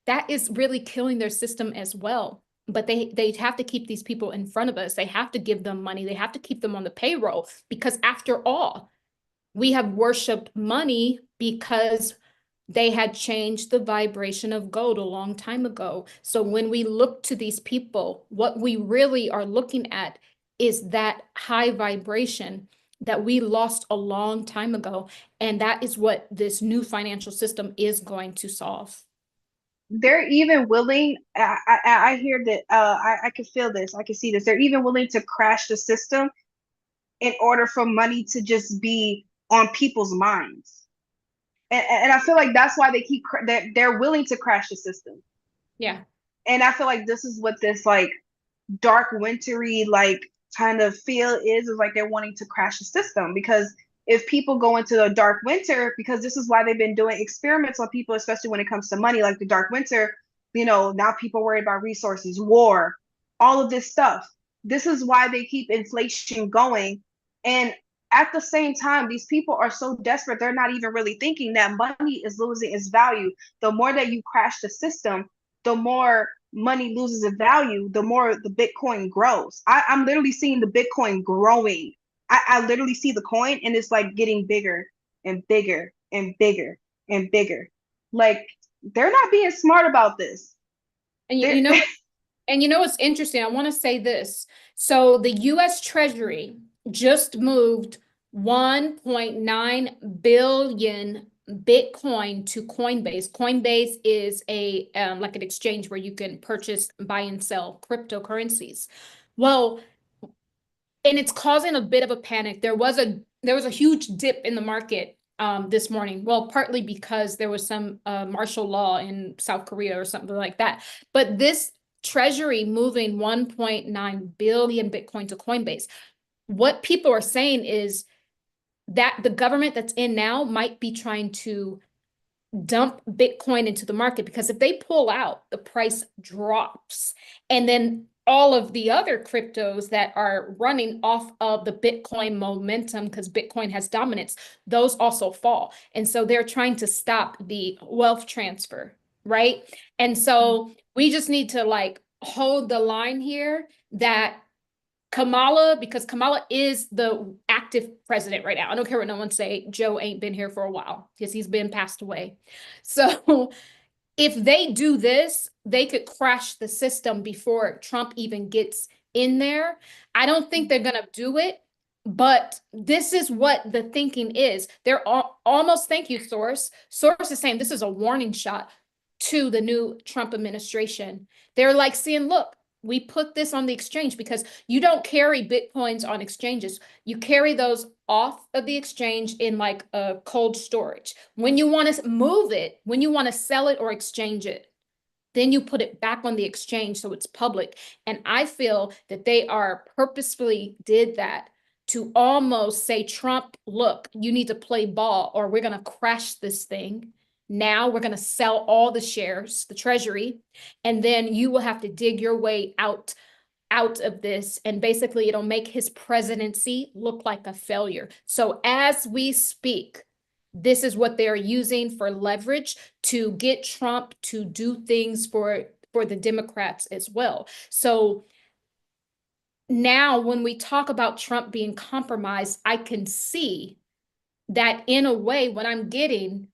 That is really killing their system as well. But they have to keep these people in front of us. They have to give them money. They have to keep them on the payroll, because after all, we have worshiped money because they had changed the vibration of gold a long time ago. So when we look to these people, what we really are looking at is that high vibration that we lost a long time ago. And that is what this new financial system is going to solve. They're even willing, I hear that, I can feel this, I can see this. They're even willing to crash the system in order for money to just be on people's minds. And I feel like that's why they're willing to crash the system. Yeah. And I feel like this is what this like dark wintry like kind of feel is like they're wanting to crash the system, because if people go into the dark winter, because this is why they've been doing experiments on people, especially when it comes to money, like the dark winter, now people worry about resources, war, all of this stuff. This is why they keep inflation going. And at the same time, these people are so desperate, they're not even really thinking that money is losing its value. The more that you crash the system, the more money loses its value, the more the Bitcoin grows. I'm literally seeing the Bitcoin growing. I literally see the coin and it's like getting bigger and bigger and bigger and bigger. Like, they're not being smart about this. And you know what's interesting? I want to say this. So the US Treasury just moved 1.9 billion Bitcoin to Coinbase. Coinbase is a like an exchange where you can purchase, buy, and sell cryptocurrencies. Well, and it's causing a bit of a panic. There was a huge dip in the market this morning. Well, partly because there was some martial law in South Korea or something like that. But this Treasury moving 1.9 billion Bitcoin to Coinbase, what people are saying is that the government that's in now might be trying to dump Bitcoin into the market, because if they pull out, the price drops. And then all of the other cryptos that are running off of the Bitcoin momentum, because Bitcoin has dominance, those also fall. And so they're trying to stop the wealth transfer, right? And so we just need to like hold the line here that Kamala, because Kamala is the active president right now. I don't care what no one say. Joe ain't been here for a while because he's been passed away. So if they do this, they could crash the system before Trump even gets in there. I don't think they're going to do it, but this is what the thinking is. They're almost, thank you, Source. Source is saying this is a warning shot to the new Trump administration. They're like seeing, look, we put this on the exchange because you don't carry Bitcoins on exchanges. You carry those off of the exchange in like a cold storage. When you want to move it, when you want to sell it or exchange it, then you put it back on the exchange so it's public. And I feel that they are purposefully did that to almost say, Trump, look, you need to play ball or we're going to crash this thing. Now we're going to sell all the shares, the Treasury, and then you will have to dig your way out of this. And basically it'll make his presidency look like a failure. So as we speak, this is what they're using for leverage to get Trump to do things for the Democrats as well. So now when we talk about Trump being compromised, I can see that in a way what I'm getting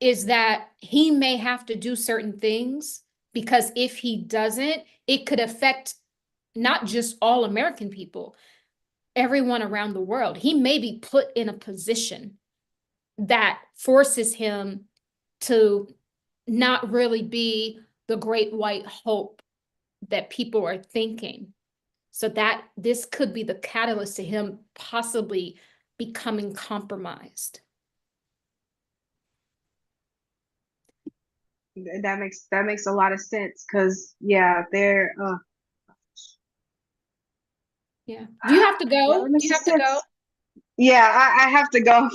is that he may have to do certain things, because if he doesn't, it could affect not just all American people, everyone around the world. He may be put in a position that forces him to not really be the great white hope that people are thinking. So that this could be the catalyst to him possibly becoming compromised. That makes a lot of sense, because they're yeah. Do you have to go? Do you have to go? Yeah, I have to go.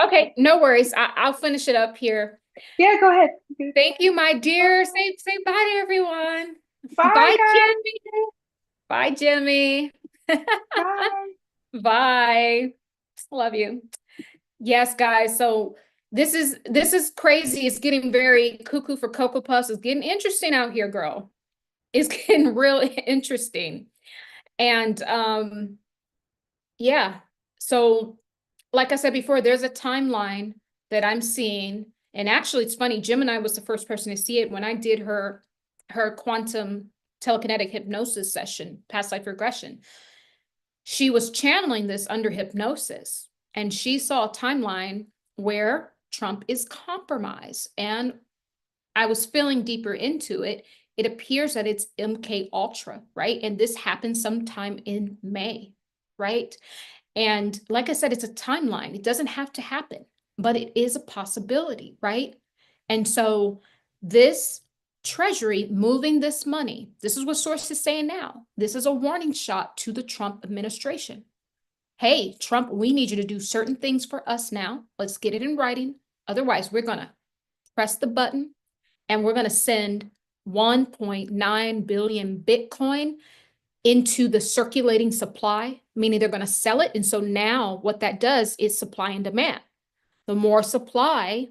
Okay, no worries. I'll finish it up here. Yeah, go ahead. Thank you, my dear. Say bye to everyone. Bye, guys. Jimmy. Bye, Jimmy. Bye. Bye. Love you. Yes, guys. So this is crazy. It's getting very cuckoo for Cocoa Puffs. It's getting interesting out here, girl. It's getting really interesting. And yeah. So like I said before, there's a timeline that I'm seeing. And actually, it's funny, Gemini was the first person to see it when I did her quantum telekinetic hypnosis session, past life regression. She was channeling this under hypnosis, and she saw a timeline where Trump is compromised. And I was feeling deeper into it. It appears that it's MK Ultra, right? And this happened sometime in May, right? And like I said, it's a timeline. It doesn't have to happen, but it is a possibility, right? And so this Treasury moving this money, this is what sources is saying now. This is a warning shot to the Trump administration. Hey, Trump, we need you to do certain things for us now. Let's get it in writing. Otherwise, we're going to press the button and we're going to send 1.9 billion Bitcoin into the circulating supply, meaning they're going to sell it. And so now what that does is supply and demand. The more supply,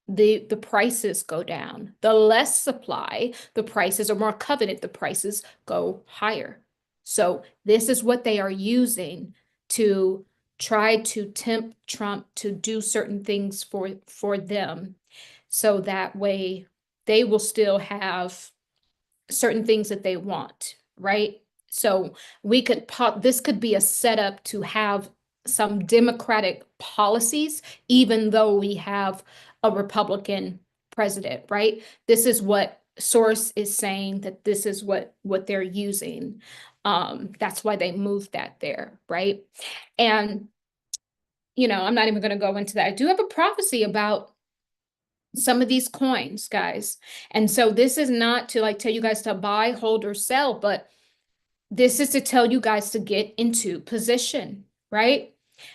the prices go down. The less supply, the prices are more coveted, the prices go higher. So this is what they are using to try to tempt Trump to do certain things for them. So that way they will still have certain things that they want, right? So we could this could be a setup to have some Democratic policies, even though we have a Republican president, right? This is what source is saying, that this is what they're using. That's why they moved that there, right? And I'm not even going to go into that. I do have a prophecy about some of these coins, guys. And so this is not to like tell you guys to buy, hold, or sell, but this is to tell you guys to get into position, right?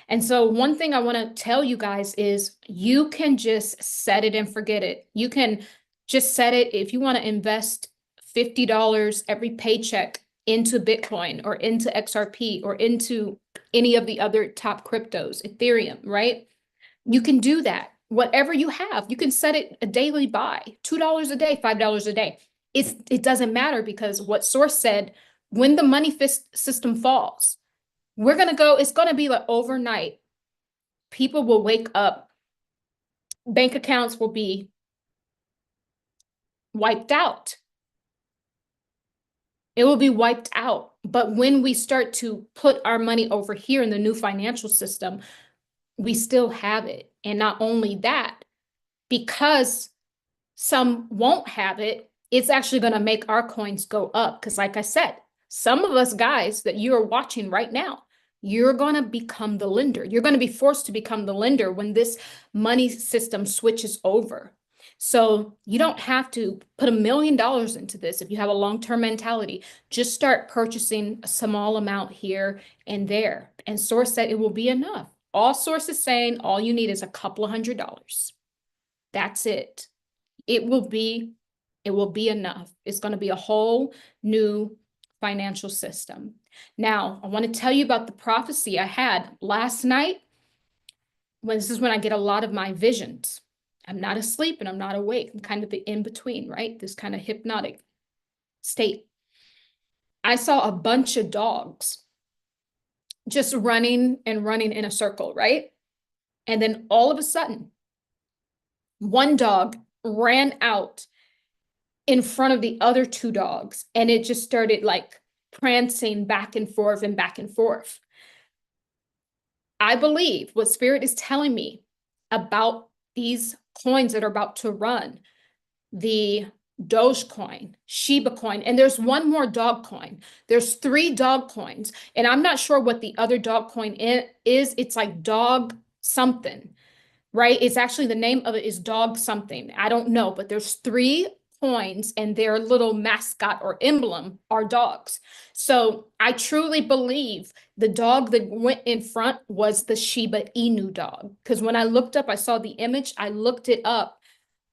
And so one thing I want to tell you guys is you can just set it and forget it. You can just set it if you want to invest $50 every paycheck into Bitcoin or into XRP or into any of the other top cryptos, Ethereum, right? You can do that. Whatever you have, you can set it a daily buy, $2 a day, $5 a day. It doesn't matter, because what source said, when the money system falls, it's going to be like overnight. People will wake up, bank accounts will be wiped out. It will be wiped out. But when we start to put our money over here in the new financial system, we still have it. And not only that, because some won't have it, it's actually going to make our coins go up. Because like I said, some of us guys that you are watching right now, you're going to become the lender. You're going to be forced to become the lender when this money system switches over. So you don't have to put $1 million into this if you have a long-term mentality. Just start purchasing a small amount here and there. And source said it will be enough. All source is saying all you need is a couple of $100s. That's it. It will be enough. It's going to be a whole new financial system. Now, I want to tell you about the prophecy I had last night. This is when I get a lot of my visions. I'm not asleep and I'm not awake. I'm kind of the in between, right? This kind of hypnotic state. I saw a bunch of dogs just running and running in a circle, right? And then all of a sudden, one dog ran out in front of the other two dogs, and it just started like prancing back and forth and back and forth. I believe what Spirit is telling me about these coins that are about to run, the Dogecoin, Shiba coin, and there's one more dog coin. There's 3 dog coins, and I'm not sure what the other dog coin is. It's like dog something, right? It's actually, the name of it is dog something. I don't know, but there's 3 coins and their little mascot or emblem are dogs. So I truly believe the dog that went in front was the Shiba Inu dog. Because when I looked up, I saw the image, I looked it up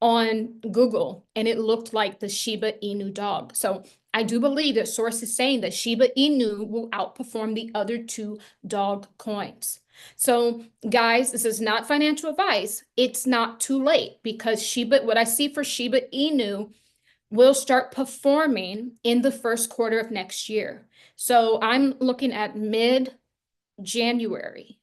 on Google and it looked like the Shiba Inu dog. So I do believe that source is saying that Shiba Inu will outperform the other 2 dog coins. So guys, this is not financial advice. It's not too late, because what I see for Shiba Inu will start performing in the first quarter of next year. So I'm looking at mid-January,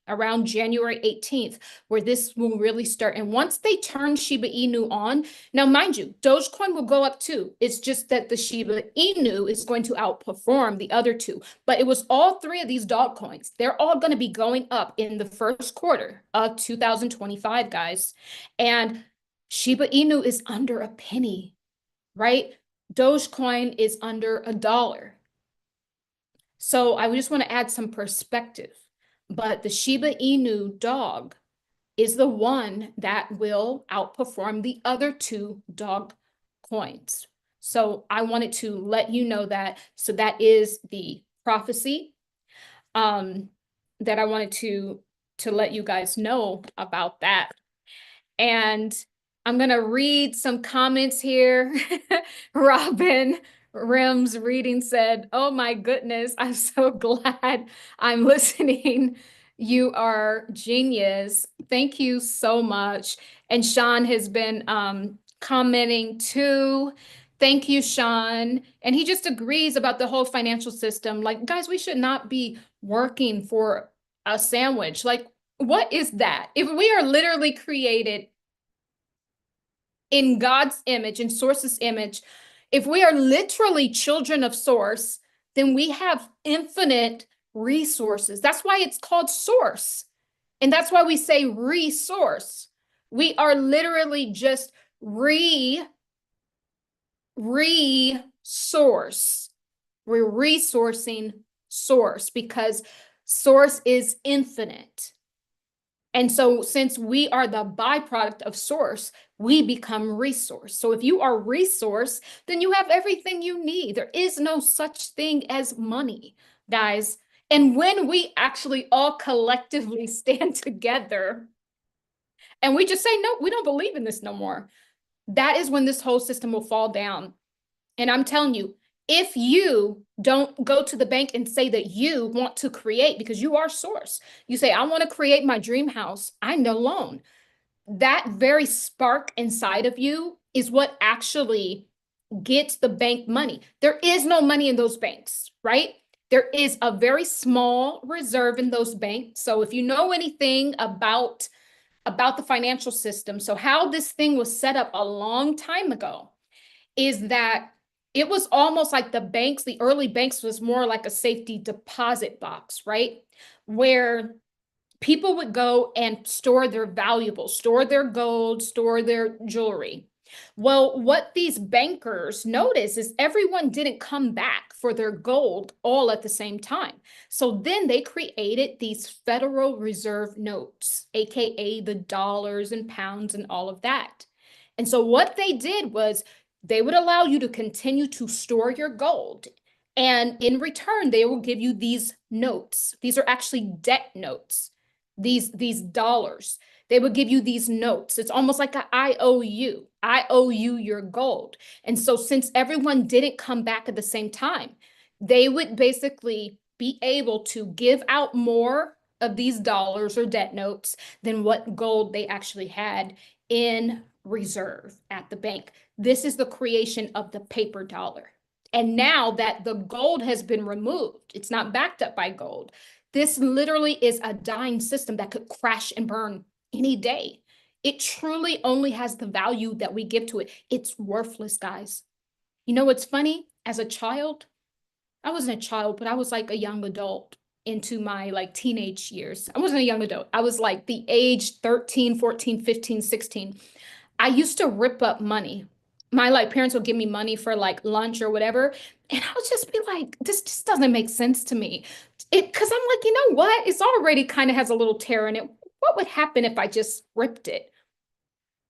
around January 18th, where this will really start. And once they turn Shiba Inu on, now mind you, Dogecoin will go up too. It's just that the Shiba Inu is going to outperform the other 2. But it was all 3 of these dog coins. They're all going to be going up in the first quarter of 2025, guys. And Shiba Inu is under a penny, right? Dogecoin is under $1. So I just want to add some perspective. But the Shiba Inu dog is the one that will outperform the other 2 dog coins. So I wanted to let you know that. So that is the prophecy that I wanted to let you guys know about that. And I'm going to read some comments here. Robin Rims reading said, "Oh my goodness, I'm so glad I'm listening. You are genius. Thank you so much." And Sean has been commenting too. Thank you, Sean. And he just agrees about the whole financial system. Like, guys, we should not be working for a sandwich. Like, what is that? If we are literally created in God's image, in Source's image, if we are literally children of Source, then we have infinite resources. That's why it's called Source. And that's why we say resource. We are literally just resource. We're resourcing Source because Source is infinite. And so since we are the byproduct of Source, we become resource. So if you are resource, then you have everything you need. There is no such thing as money, guys. And when we actually all collectively stand together and we just say, no, we don't believe in this no more, that is when this whole system will fall down. And I'm telling you, if you don't go to the bank and say that you want to create, because you are Source, you say, I want to create my dream house, I need a loan. That very spark inside of you is what actually gets the bank money. There is no money in those banks, right? There is a very small reserve in those banks. So if you know anything about the financial system, so how this thing was set up a long time ago is that it was almost like the banks, the early banks was more like a safety deposit box, right? Where people would go and store their valuables, store their gold, store their jewelry. Well, what these bankers noticed is everyone didn't come back for their gold all at the same time. So then they created these Federal Reserve notes, AKA the dollars and pounds and all of that. And so what they did was they would allow you to continue to store your gold. And in return, they will give you these notes. These are actually debt notes, these dollars. They would give you these notes. It's almost like I owe you. I owe you your gold. And so since everyone didn't come back at the same time, they would basically be able to give out more of these dollars or debt notes than what gold they actually had in reserve at the bank. This is the creation of the paper dollar. And now that the gold has been removed, it's not backed up by gold. This literally is a dying system that could crash and burn any day. It truly only has the value that we give to it. It's worthless, guys. You know what's funny? As a child, I wasn't a child, but I was like a young adult into my like teenage years. I wasn't a young adult. I was like the age 13, 14, 15, 16. I used to rip up money. My like parents would give me money for like lunch or whatever. And I would just be like, this just doesn't make sense to me. Because I'm like, you know what? It's already kind of has a little tear in it. What would happen if I just ripped it?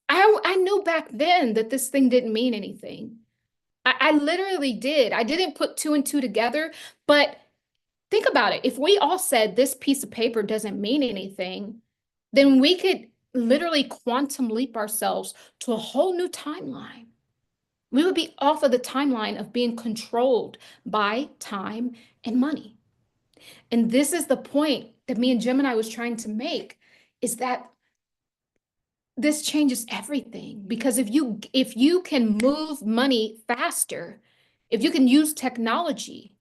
I knew back then that this thing didn't mean anything. I literally did. I didn't put two and two together, but think about it. If we all said this piece of paper doesn't mean anything, then we could literally quantum leap ourselves to a whole new timeline. We would be off of the timeline of being controlled by time and money. And this is the point that me and Gemini was trying to make, is that this changes everything. Because if you can move money faster, if you can use technology,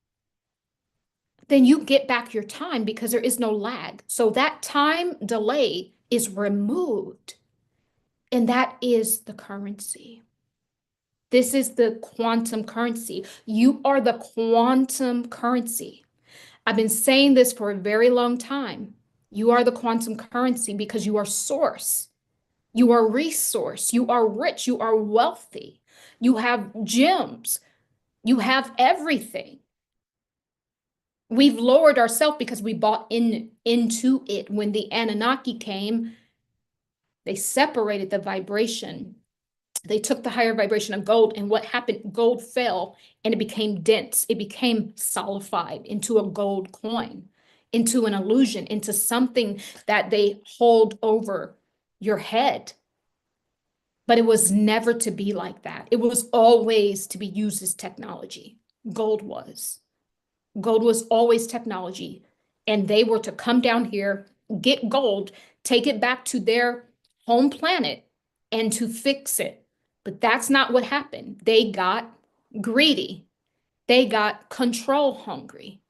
then you get back your time because there is no lag. So that time delay is removed. And that is the currency. This is the quantum currency. You are the quantum currency. I've been saying this for a very long time. You are the quantum currency because you are Source. You are resource. You are rich. You are wealthy. You have gems. You have everything. We've lowered ourselves because we bought into it. When the Anunnaki came, they separated the vibration. They took the higher vibration of gold, and what happened? Gold fell and it became dense. It became solidified into a gold coin, into an illusion, into something that they hold over your head. but it was never to be like that. It was always to be used as technology. Gold was. Gold was always technology. And they were to come down here, get gold, take it back to their home planet, and to fix it. But that's not what happened. They got greedy. They got control hungry.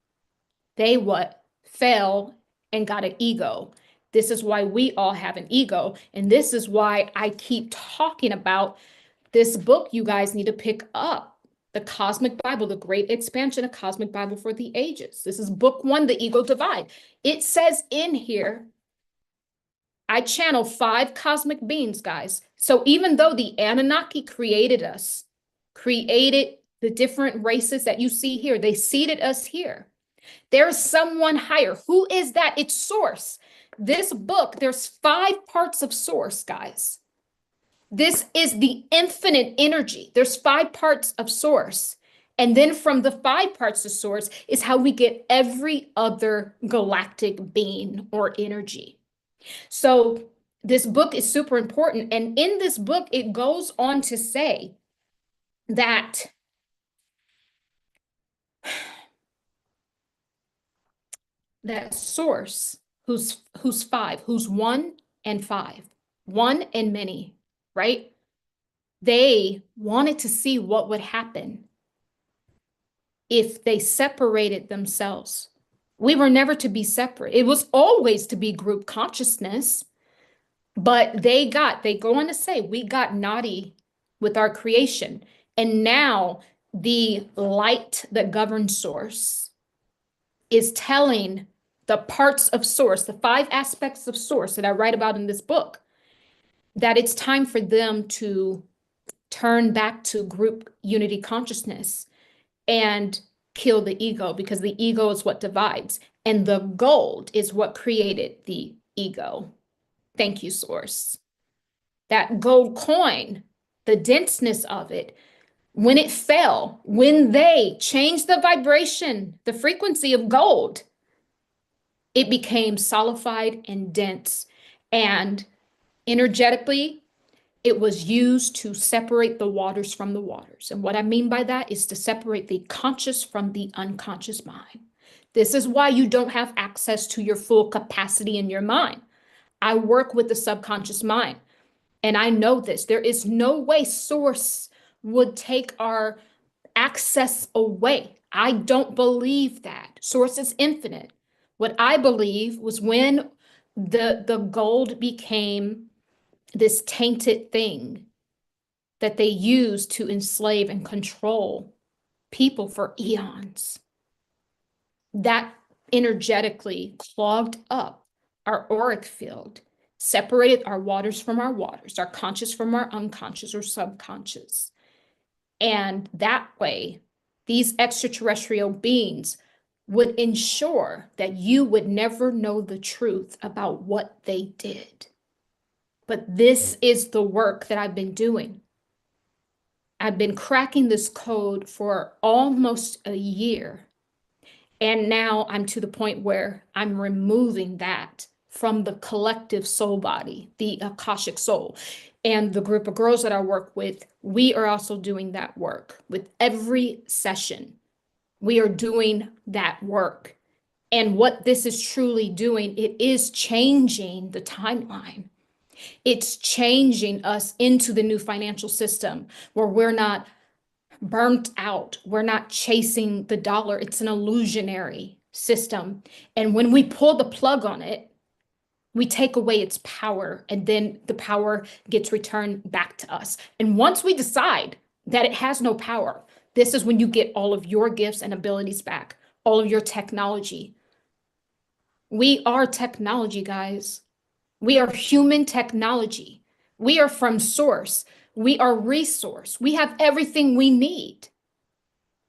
They what? Fell and got an ego. This is why we all have an ego. And this is why I keep talking about this book you guys need to pick up. The Cosmic Bible, the Great Expansion, a Cosmic Bible for the Ages. This is book 1, The Ego Divide. It says in here, I channel 5 cosmic beings, guys. So even though the Anunnaki created us, created the different races that you see here, they seeded us here. There's someone higher. Who is that? It's Source. This book, there's 5 parts of Source, guys. This is the infinite energy. There's 5 parts of Source. And then from the 5 parts of Source is how we get every other galactic being or energy. So this book is super important. And in this book, it goes on to say that that Source, who's 5, who's 1 and 5, 1 and many, right? They wanted to see what would happen if they separated themselves. We were never to be separate. It was always to be group consciousness, but they go on to say, we got naughty with our creation. And now the light that governs Source is telling the parts of Source, the 5 aspects of Source that I write about in this book, that it's time for them to turn back to group unity consciousness and kill the ego, because the ego is what divides. And the gold is what created the ego. Thank you, Source. That gold coin, the denseness of it, when it fell, when they changed the vibration, the frequency of gold, it became solidified and dense. And energetically, it was used to separate the waters from the waters. And what I mean by that is to separate the conscious from the unconscious mind. This is why you don't have access to your full capacity in your mind. I work with the subconscious mind, and I know this. There is no way Source would take our access away. I don't believe that. Source is infinite. What I believe was when the gold became this tainted thing that they used to enslave and control people for eons, that energetically clogged up our auric field, separated our waters from our waters, our conscious from our unconscious or subconscious. And that way, these extraterrestrial beings would ensure that you would never know the truth about what they did. But this is the work that I've been doing. I've been cracking this code for almost a year. And now I'm to the point where I'm removing that from the collective soul body, the Akashic soul. And the group of girls that I work with, we are also doing that work. With every session, we are doing that work. And what this is truly doing, it is changing the timeline. It's changing us into the new financial system where we're not burnt out. We're not chasing the dollar. It's an illusionary system. And when we pull the plug on it, we take away its power, and then the power gets returned back to us. And once we decide that it has no power, this is when you get all of your gifts and abilities back, all of your technology. We are technology, guys. We are human technology. We are from Source. We are resource. We have everything we need.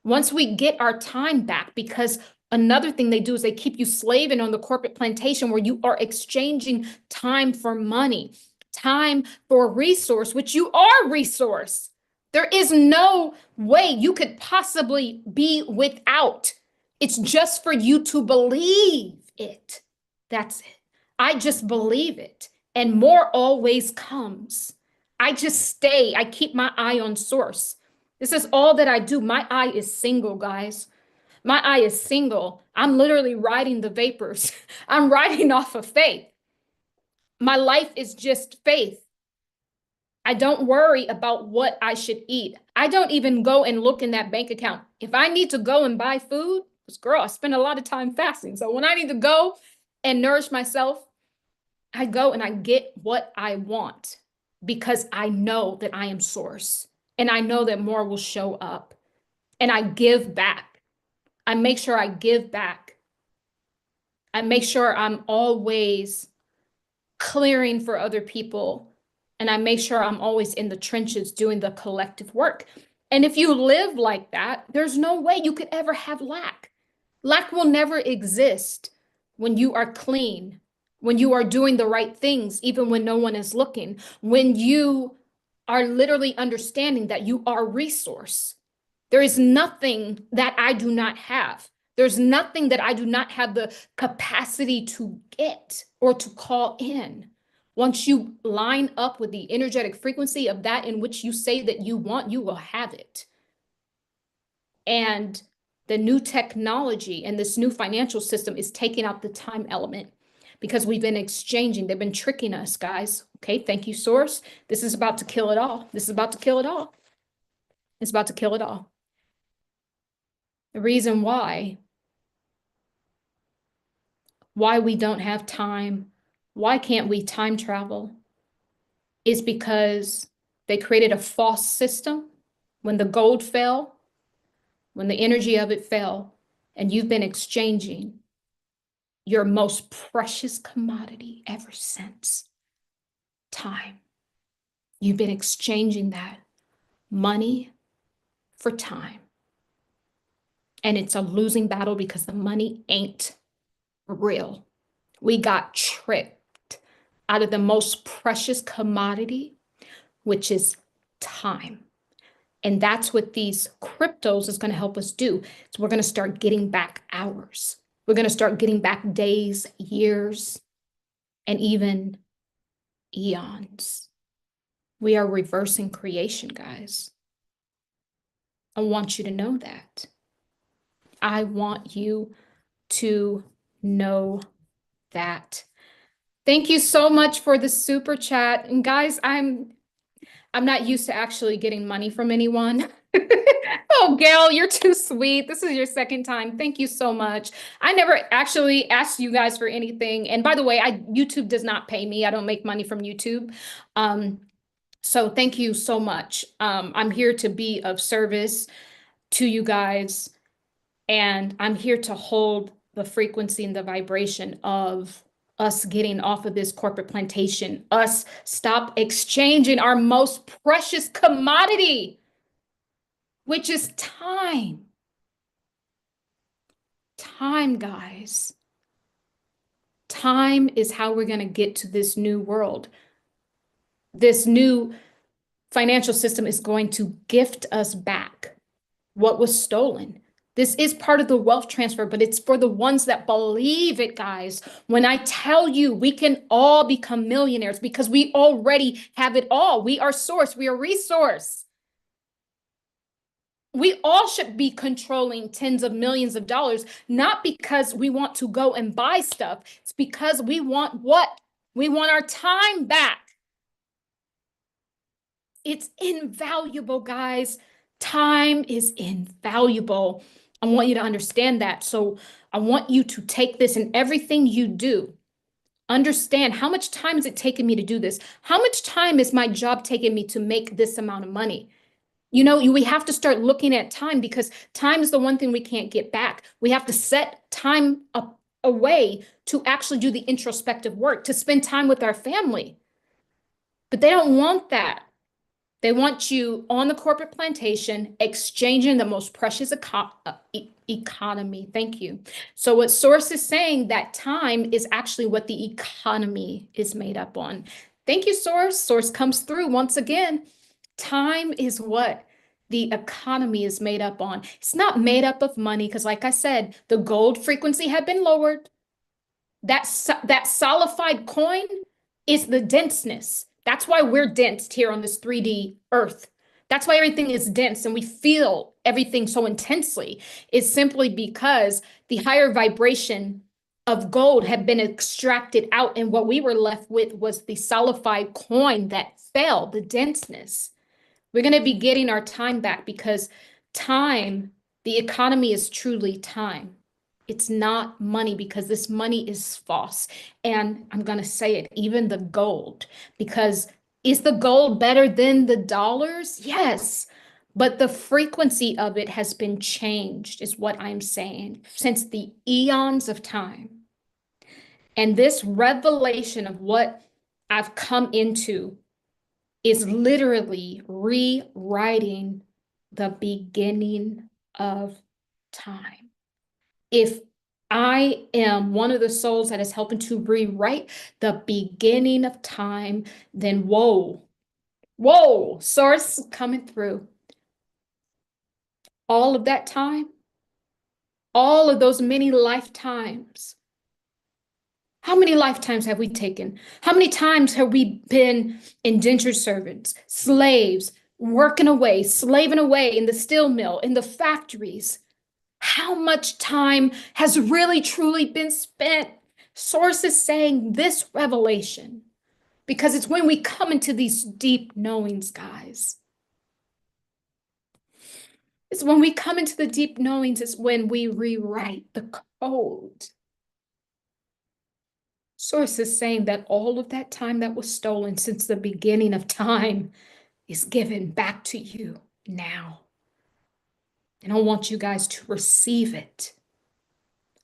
Once we get our time back, because another thing they do is they keep you slaving on the corporate plantation where you are exchanging time for money, time for resource, which you are resource. There is no way you could possibly be without. It's just for you to believe it. That's it. I just believe it. And more always comes. I just stay. I keep my eye on source. This is all that I do. My eye is single, guys. My eye is single. I'm literally riding the vapors. I'm riding off of faith. My life is just faith. I don't worry about what I should eat. I don't even go and look in that bank account. If I need to go and buy food, because girl, I spend a lot of time fasting. So when I need to go and nourish myself, I go and I get what I want because I know that I am source and I know that more will show up and I give back. I make sure I give back. I make sure I'm always clearing for other people. And I make sure I'm always in the trenches doing the collective work. And if you live like that, there's no way you could ever have lack. Lack will never exist when you are clean, when you are doing the right things, even when no one is looking, when you are literally understanding that you are resource. There is nothing that I do not have. There's nothing that I do not have the capacity to get or to call in. Once you line up with the energetic frequency of that in which you say that you want, you will have it. And the new technology and this new financial system is taking out the time element because we've been exchanging. They've been tricking us, guys. Okay, thank you, source. This is about to kill it all. This is about to kill it all. It's about to kill it all. The reason why we don't have time, why can't we time travel, is because they created a false system when the gold fell, when the energy of it fell, and you've been exchanging your most precious commodity ever since, time. You've been exchanging that money for time. And it's a losing battle because the money ain't real. We got tricked out of the most precious commodity, which is time. And that's what these cryptos is going to help us do. So we're going to start getting back hours. We're going to start getting back days, years, and even eons. We are reversing creation, guys. I want you to know that. I want you to know that. Thank you so much for the super chat. And guys, I'm not used to actually getting money from anyone. Oh, Gail, you're too sweet. This is your second time. Thank you so much. I never actually asked you guys for anything. And by the way, YouTube does not pay me. I don't make money from YouTube. So thank you so much. I'm here to be of service to you guys. And I'm here to hold the frequency and the vibration of us getting off of this corporate plantation, us stop exchanging our most precious commodity, which is time. Time, guys. Time is how we're going to get to this new world. This new financial system is going to gift us back what was stolen. This is part of the wealth transfer, but it's for the ones that believe it, guys. When I tell you we can all become millionaires because we already have it all. We are source. We are resource. We all should be controlling tens of millions of dollars, not because we want to go and buy stuff. It's because we want what? We want our time back. It's invaluable, guys. Time is invaluable. I want you to understand that. So I want you to take this in everything you do. Understand how much time is it taking me to do this? How much time is my job taking me to make this amount of money? You know, we have to start looking at time because time is the one thing we can't get back. We have to set time away to actually do the introspective work, to spend time with our family. But they don't want that. They want you on the corporate plantation, exchanging the most precious economy. Thank you. So what Source is saying, that time is actually what the economy is made up on. Thank you, Source. Source comes through once again. Time is what the economy is made up on. It's not made up of money because, like I said, the gold frequency had been lowered. That solidified coin is the denseness. That's why we're dense here on this 3D earth. That's why everything is dense and we feel everything so intensely, is simply because the higher vibration of gold had been extracted out, and what we were left with was the solidified coin that fell, the denseness. We're going to be getting our time back because time, the economy is truly time. It's not money, because this money is false. And I'm going to say it, even the gold, because is the gold better than the dollars? Yes. But the frequency of it has been changed, is what I'm saying, since the eons of time. And this revelation of what I've come into is literally rewriting the beginning of time. If I am one of the souls that is helping to rewrite the beginning of time, then whoa, source coming through. All of that time, all of those many lifetimes. How many lifetimes have we taken? How many times have we been indentured servants, slaves, working away, slaving away in the steel mill, in the factories? How much time has really truly been spent? Sources saying this revelation, because it's when we come into these deep knowings, guys. It's when we come into the deep knowings, it's when we rewrite the code. Sources saying that all of that time that was stolen since the beginning of time is given back to you now. And I want you guys to receive it.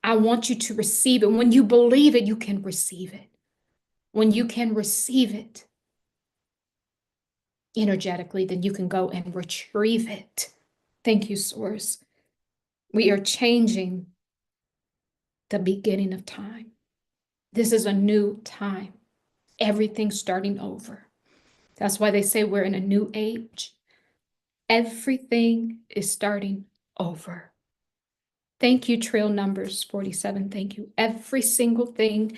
I want you to receive it. When you believe it, you can receive it. When you can receive it energetically, then you can go and retrieve it. Thank you, Source. We are changing the beginning of time. This is a new time. Everything's starting over. That's why they say we're in a new age. Everything is starting over. Thank you, Trail Numbers 47. Thank you. Every single thing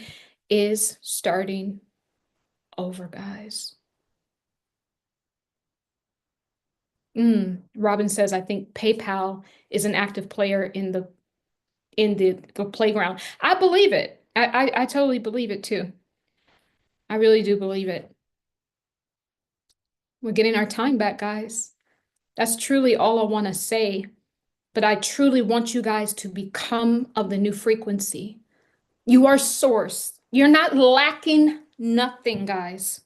is starting over, guys. Robin says, I think PayPal is an active player in the playground. I believe it. I totally believe it too. I really do believe it. We're getting our time back, guys. That's truly all I want to say. But I truly want you guys to become of the new frequency. You are source. You're not lacking nothing, guys.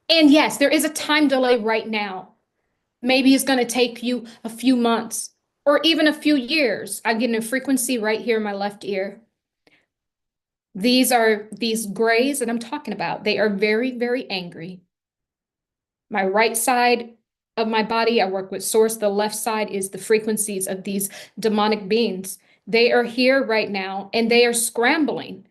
And yes, there is a time delay right now. Maybe it's going to take you a few months or even a few years. I'm getting a frequency right here in my left ear. These are these grays that I'm talking about. They are very, very angry. My right side of my body, I work with source. The left side is the frequencies of these demonic beings. They are here right now and they are scrambling.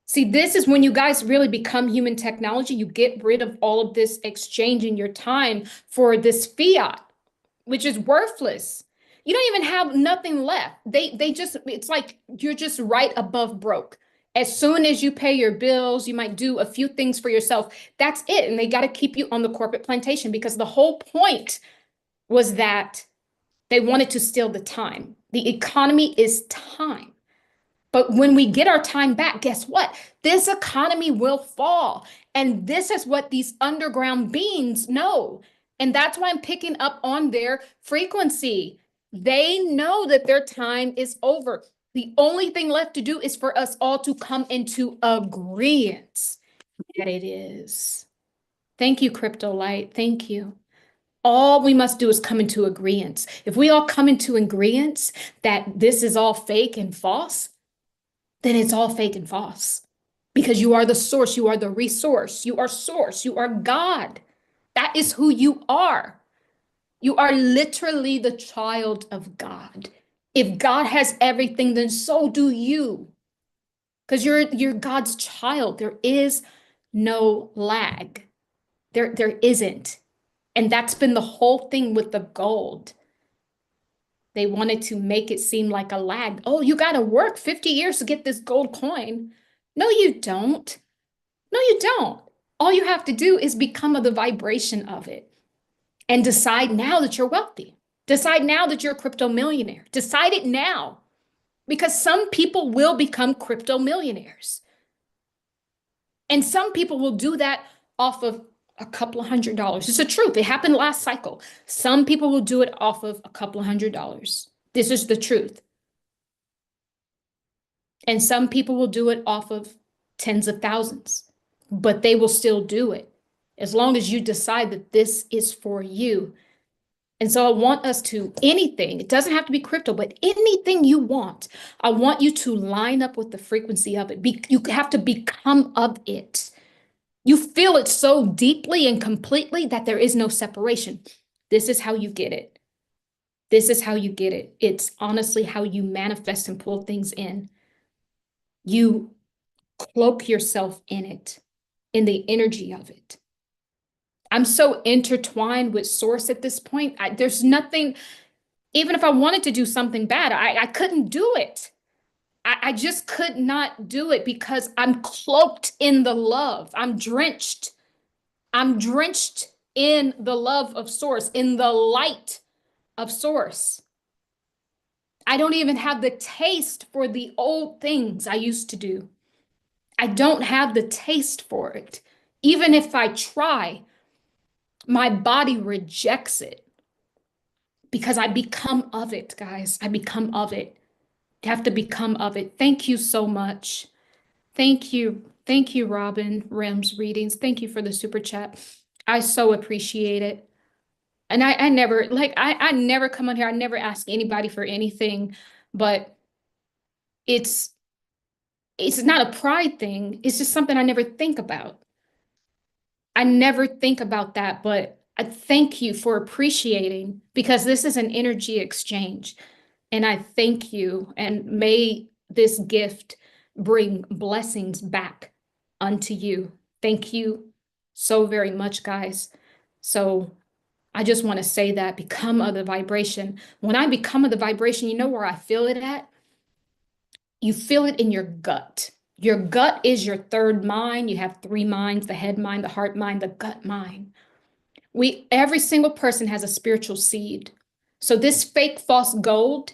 See, this is when you guys really become human technology. You get rid of all of this exchanging your time for this fiat, which is worthless. You don't even have nothing left. They just, it's like you're just right above broke. As soon as you pay your bills, you might do a few things for yourself. That's it. And they got to keep you on the corporate plantation, because the whole point was that they wanted to steal the time. The economy is time. But when we get our time back, guess what? This economy will fall. And this is what these underground beings know. And that's why I'm picking up on their frequency. They know that their time is over. The only thing left to do is for us all to come into agreement that it is. Thank you, Crypto Light. Thank you. All we must do is come into agreement. If we all come into agreement that this is all fake and false, then it's all fake and false. Because you are the source, you are the resource, you are source, you are God. That is who you are. You are literally the child of God. If God has everything, then so do you. Because you're God's child. There is no lag. There isn't. And that's been the whole thing with the gold. They wanted to make it seem like a lag. Oh, you got to work 50 years to get this gold coin. No, you don't. No, you don't. All you have to do is become of the vibration of it and decide now that you're wealthy. Decide now that you're a crypto millionaire. Decide it now, because some people will become crypto millionaires. And some people will do that off of a couple of $100s. It's the truth. It happened last cycle. Some people will do it off of a couple of $100s. This is the truth. And some people will do it off of tens of thousands, but they will still do it as long as you decide that this is for you. And so I want us to, anything, it doesn't have to be crypto, but anything you want, I want you to line up with the frequency of it. You have to become of it. You feel it so deeply and completely that there is no separation. This is how you get it. This is how you get it. It's honestly how you manifest and pull things in. You cloak yourself in it, in the energy of it. I'm so intertwined with source at this point. There's nothing, even if I wanted to do something bad, I couldn't do it. I just could not do it because I'm cloaked in the love. I'm drenched. I'm drenched in the love of source, in the light of source. I don't even have the taste for the old things I used to do. I don't have the taste for it. Even if I try, my body rejects it because I become of it, guys. I become of it. You have to become of it. Thank you so much. Thank you. Thank you, Robin Rems Readings. Thank you for the super chat. I so appreciate it. And I never, like, I never come on here. I never ask anybody for anything, but it's not a pride thing. It's just something I never think about. I never think about that, but I thank you for appreciating, because this is an energy exchange. And I thank you, and may this gift bring blessings back unto you. Thank you so very much, guys. So I just want to say that, become of the vibration. When I become of the vibration, you know where I feel it at? You feel it in your gut. Your gut is your third mind. You have three minds: the head mind, the heart mind, the gut mind. Every single person has a spiritual seed. So this fake false gold,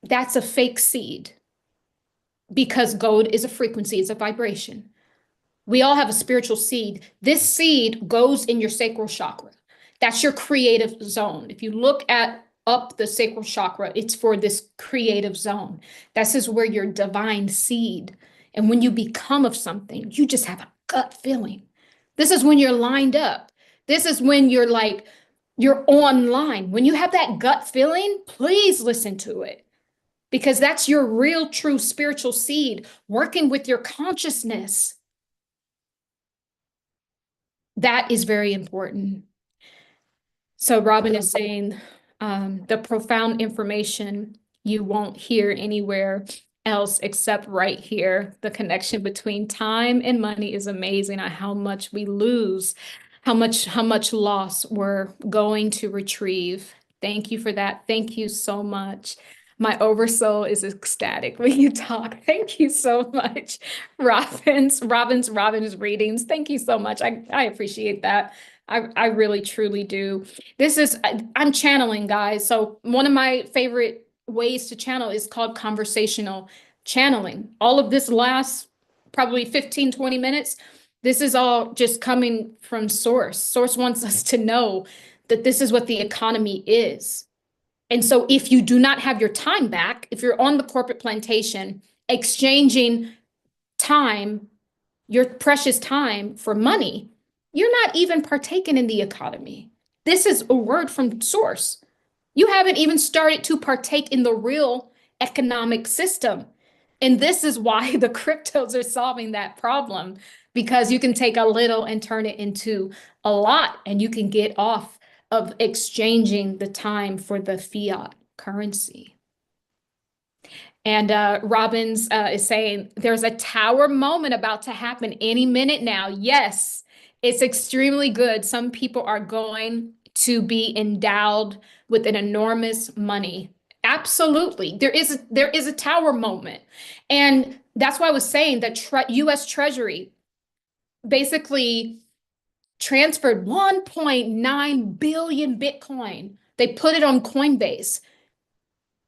that's a fake seed, because gold is a frequency, it's a vibration. We all have a spiritual seed. This seed goes in your sacral chakra. That's your creative zone. If you look up the sacral chakra, it's for this creative zone. This is where your divine seed. And when you become of something, you just have a gut feeling. This is when you're lined up. This is when you're like, you're online. When you have that gut feeling, please listen to it, because that's your real, true spiritual seed working with your consciousness. That is very important. So Robin is saying the profound information you won't hear anywhere else except right here. The connection between time and money is amazing. How much we lose, how much loss we're going to retrieve. Thank you for that. Thank you so much. My oversoul is ecstatic when you talk. Thank you so much. Robin's readings. Thank you so much. I appreciate that. I really truly do. I'm channeling, guys. So one of my favorite ways to channel is called conversational channeling. All of this lasts probably 15, 20 minutes. This is all just coming from source. Source wants us to know that this is what the economy is. And so if you do not have your time back, if you're on the corporate plantation exchanging time, your precious time, for money, you're not even partaking in the economy. This is a word from source. You haven't even started to partake in the real economic system. And this is why the cryptos are solving that problem, because you can take a little and turn it into a lot, and you can get off of exchanging the time for the fiat currency. And Robbins is saying there's a tower moment about to happen any minute now. Yes, it's extremely good. Some people are going to be endowed with an enormous money. Absolutely. There is a tower moment. And that's why I was saying that US Treasury, basically transferred 1.9 billion Bitcoin. They put it on Coinbase.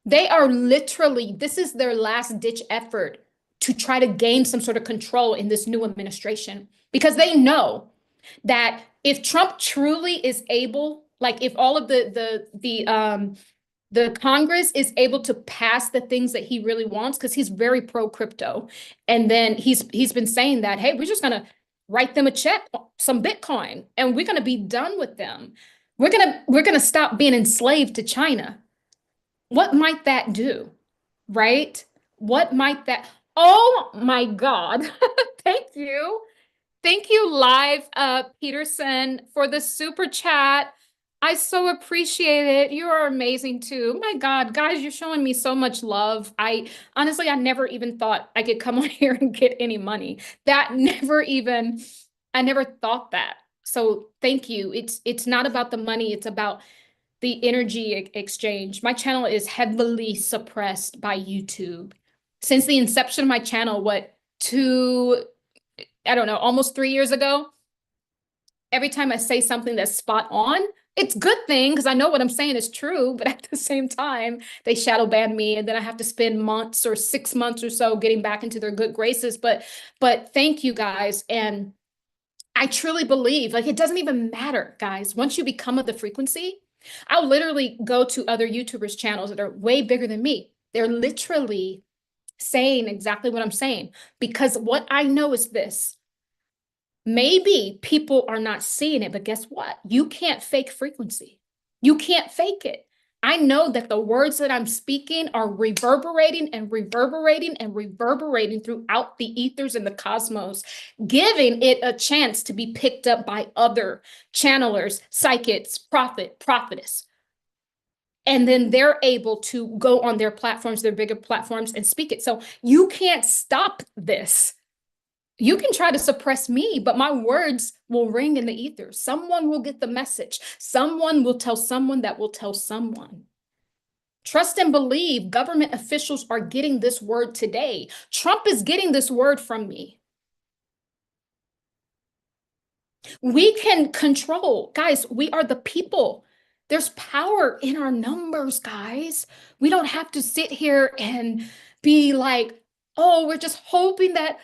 They are literally, this is their last ditch effort to try to gain some sort of control in this new administration because they know that if Trump truly is able, like if all of the Congress is able to pass the things that he really wants, because he's very pro crypto, and then he's been saying that, hey, we're just gonna write them a check, some Bitcoin, and we're gonna be done with them. We're gonna stop being enslaved to China. What might that do? Right? What might that? Oh my God. Thank you. Thank you, Live Peterson, for the super chat. I so appreciate it. You are amazing too. My God, guys, you're showing me so much love. I honestly, I never even thought I could come on here and get any money. That never even, I never thought that. So thank you. It's not about the money, it's about the energy exchange. My channel is heavily suppressed by YouTube. Since the inception of my channel, I don't know, almost 3 years ago, every time I say something that's spot on, it's a good thing because I know what I'm saying is true, but at the same time, they shadow ban me and then I have to spend months or 6 months or so getting back into their good graces. But thank you guys. And I truly believe, like, it doesn't even matter, guys. Once you become of the frequency, I'll literally go to other YouTubers' channels that are way bigger than me. They're literally saying exactly what I'm saying because what I know is this. Maybe people are not seeing it, but guess what? You can't fake frequency. You can't fake it. I know that the words that I'm speaking are reverberating and reverberating and reverberating throughout the ethers and the cosmos, giving it a chance to be picked up by other channelers, psychics, prophetess. And then they're able to go on their platforms, their bigger platforms, and speak it. So you can't stop this. You can try to suppress me, but my words will ring in the ether. Someone will get the message. Someone will tell someone that will tell someone. Trust and believe government officials are getting this word today. Trump is getting this word from me. We can control. Guys, we are the people. There's power in our numbers, guys. We don't have to sit here and be like, oh, we're just hoping that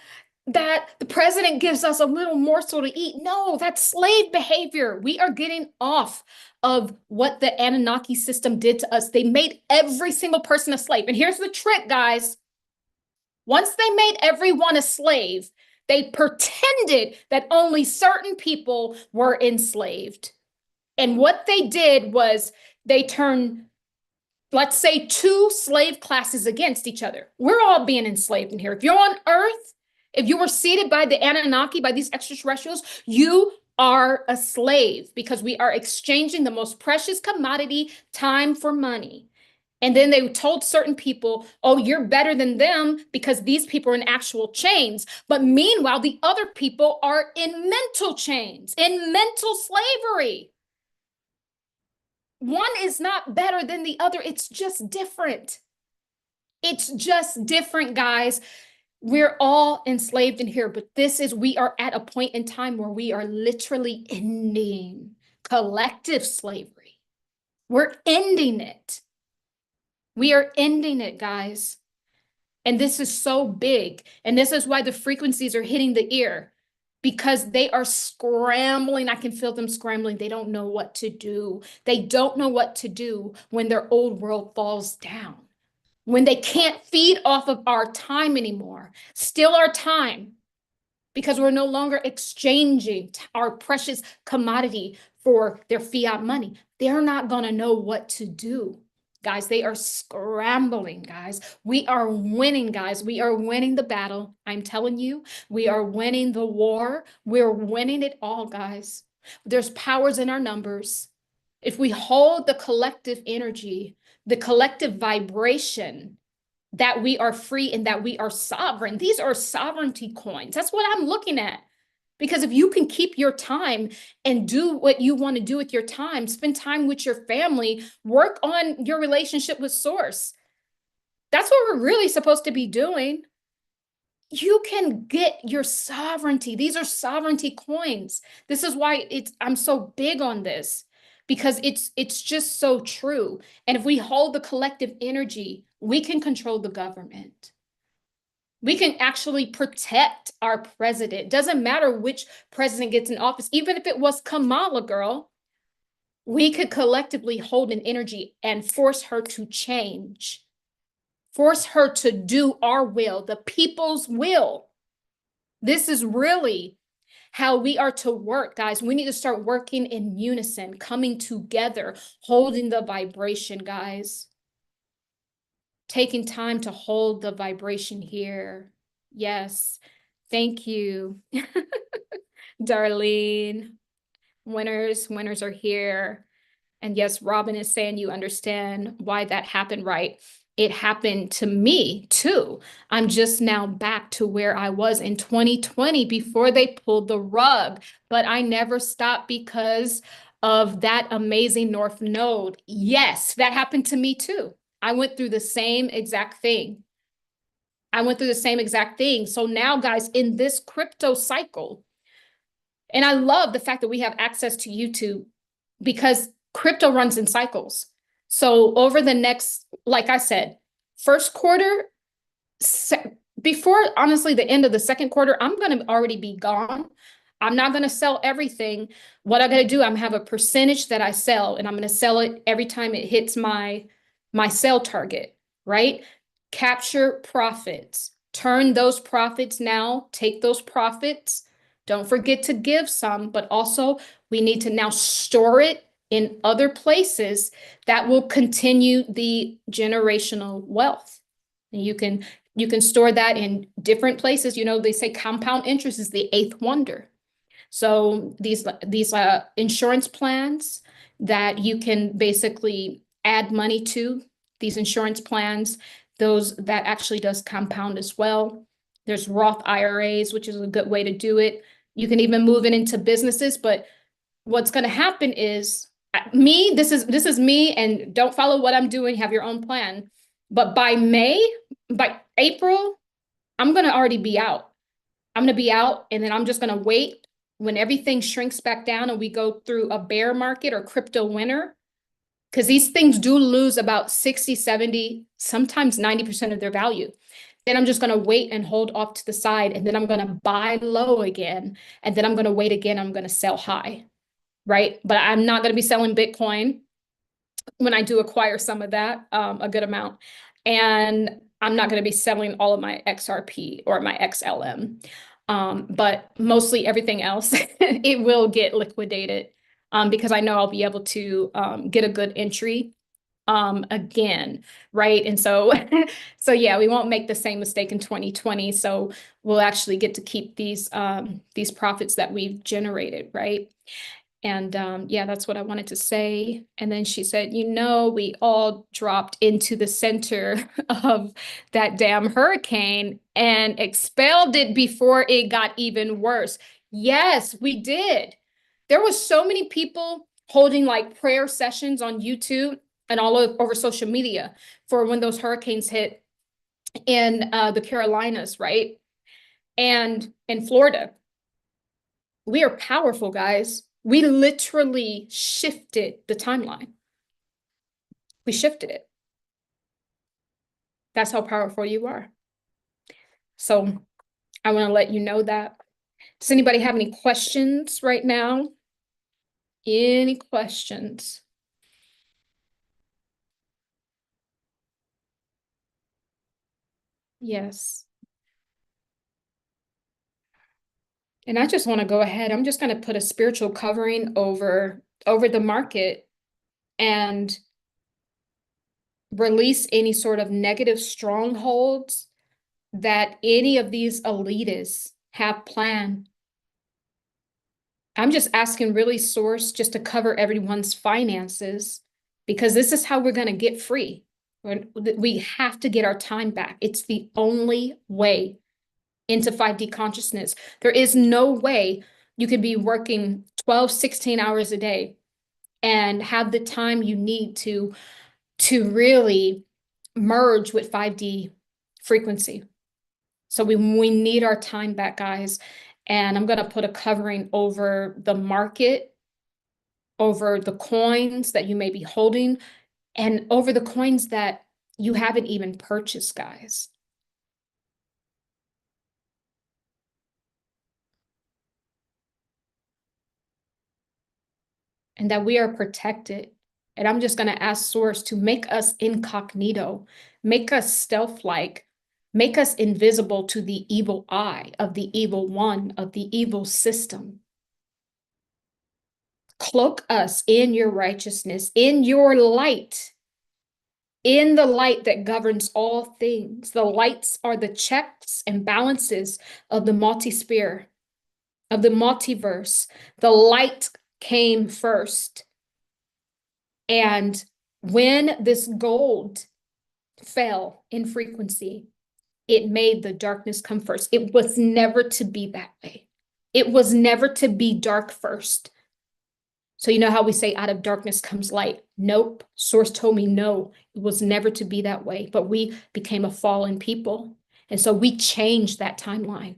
the president gives us a little morsel to eat. No, that's slave behavior. We are getting off of what the Anunnaki system did to us. They made every single person a slave. And here's the trick, guys. Once they made everyone a slave, they pretended that only certain people were enslaved. And what they did was they turned, let's say, two slave classes against each other. We're all being enslaved in here. If you're on Earth, if you were seated by the Anunnaki, by these extraterrestrials, you are a slave because we are exchanging the most precious commodity, time, for money. And then they told certain people, oh, you're better than them because these people are in actual chains. But meanwhile, the other people are in mental chains, in mental slavery. One is not better than the other. It's just different. It's just different, guys. We're all enslaved in here, but we are at a point in time where we are literally ending collective slavery. We're ending it. We are ending it, guys. And this is so big. And this is why the frequencies are hitting the ear, because they are scrambling. I can feel them scrambling. They don't know what to do. They don't know what to do when their old world falls down, when they can't feed off of our time anymore, still our time, because we're no longer exchanging our precious commodity for their fiat money. They're not going to know what to do. Guys, they are scrambling, guys. We are winning, guys. We are winning the battle. I'm telling you, we are winning the war. We're winning it all, guys. There's powers in our numbers. If we hold the collective energy, the collective vibration, that we are free and that we are sovereign. These are sovereignty coins. That's what I'm looking at. Because if you can keep your time and do what you want to do with your time, spend time with your family, work on your relationship with Source. That's what we're really supposed to be doing. you can get your sovereignty. These are sovereignty coins. This is why I'm so big on this, because it's just so true. And if we hold the collective energy, we can control the government. We can actually protect our president. Doesn't matter which president gets in office, even if it was Kamala, girl, we could collectively hold an energy and force her to change, force her to do our will, the people's will. This is really how we are to work, guys. We need to start working in unison, coming together, holding the vibration, guys. Taking time to hold the vibration here. Yes. Thank you, Darlene. Winners are here. And yes, Robin is saying you understand why that happened, right? It happened to me too. I'm just now back to where I was in 2020 before they pulled the rug, but I never stopped because of that amazing North Node. Yes, that happened to me too. I went through the same exact thing. So now, guys, in this crypto cycle, and I love the fact that we have access to YouTube because crypto runs in cycles. So over the next, like I said, first quarter, before honestly the end of the second quarter, I'm going to already be gone. I'm not going to sell everything. What I'm going to do, I'm have a percentage that I sell, and I'm going to sell it every time it hits my sell target, right? Capture profits. Turn those profits now. Take those profits. Don't forget to give some, but also we need to now store it in other places that will continue the generational wealth. And you can store that in different places. You know, they say compound interest is the eighth wonder. So these insurance plans that you can basically add money to, these insurance plans, those that actually does compound as well. There's Roth IRAs, which is a good way to do it. You can even move it into businesses, but what's going to happen is this is me, and don't follow what I'm doing, have your own plan. But by April, I'm going to already be out. I'm going to be out, and then I'm just going to wait when everything shrinks back down and we go through a bear market or crypto winter, because these things do lose about 60, 70, sometimes 90% of their value. Then I'm just going to wait and hold off to the side, and then I'm going to buy low again, and then I'm going to wait again. I'm going to sell high, right? But I'm not going to be selling Bitcoin when I do acquire some of that, a good amount. And I'm not going to be selling all of my XRP or my XLM. But mostly everything else, it will get liquidated, because I know I'll be able to get a good entry again, right? And so, so yeah, we won't make the same mistake in 2020. So we'll actually get to keep these profits that we've generated, right? And yeah, that's what I wanted to say. And then she said, you know, we all dropped into the center of that damn hurricane and expelled it before it got even worse. Yes, we did. There was so many people holding like prayer sessions on YouTube and over social media for when those hurricanes hit in the Carolinas, right? And in Florida. We are powerful, guys. We literally shifted the timeline. We shifted it. That's how powerful you are. So I want to let you know that. Does anybody have any questions right now? Any questions? Yes. And I just want to go ahead. I'm just going to put a spiritual covering over the market and release any sort of negative strongholds that any of these elitists have planned. I'm just asking really source just to cover everyone's finances, because this is how we're going to get free. We have to get our time back. It's the only way into 5D consciousness. There is no way you could be working 12, 16 hours a day and have the time you need to really merge with 5D frequency. So we need our time back, guys. And I'm going to put a covering over the market, over the coins that you may be holding, and over the coins that you haven't even purchased, guys. And that we are protected. And I'm just going to ask Source to make us incognito, make us stealth-like, make us invisible to the evil eye of the evil one, of the evil system. Cloak us in your righteousness, in your light, in the light that governs all things. The lights are the checks and balances of the multi-sphere, of the multiverse. The light came first. And when this gold fell in frequency, it made the darkness come first. It was never to be that way. It was never to be dark first. So you know how we say out of darkness comes light? Nope. Source told me no, it was never to be that way. But we became a fallen people. And so we changed that timeline.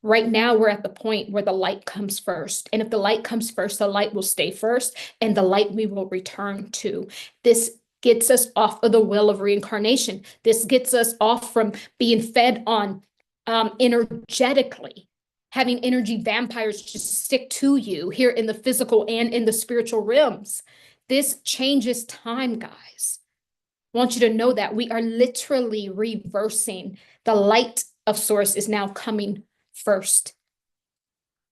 Right now, we're at the point where the light comes first. And if the light comes first, the light will stay first, and the light we will return to. This gets us off of the wheel of reincarnation. This gets us off from being fed on energetically, having energy vampires just stick to you here in the physical and in the spiritual realms. This changes time, guys. I want you to know that we are literally reversing. The light of Source is now coming first.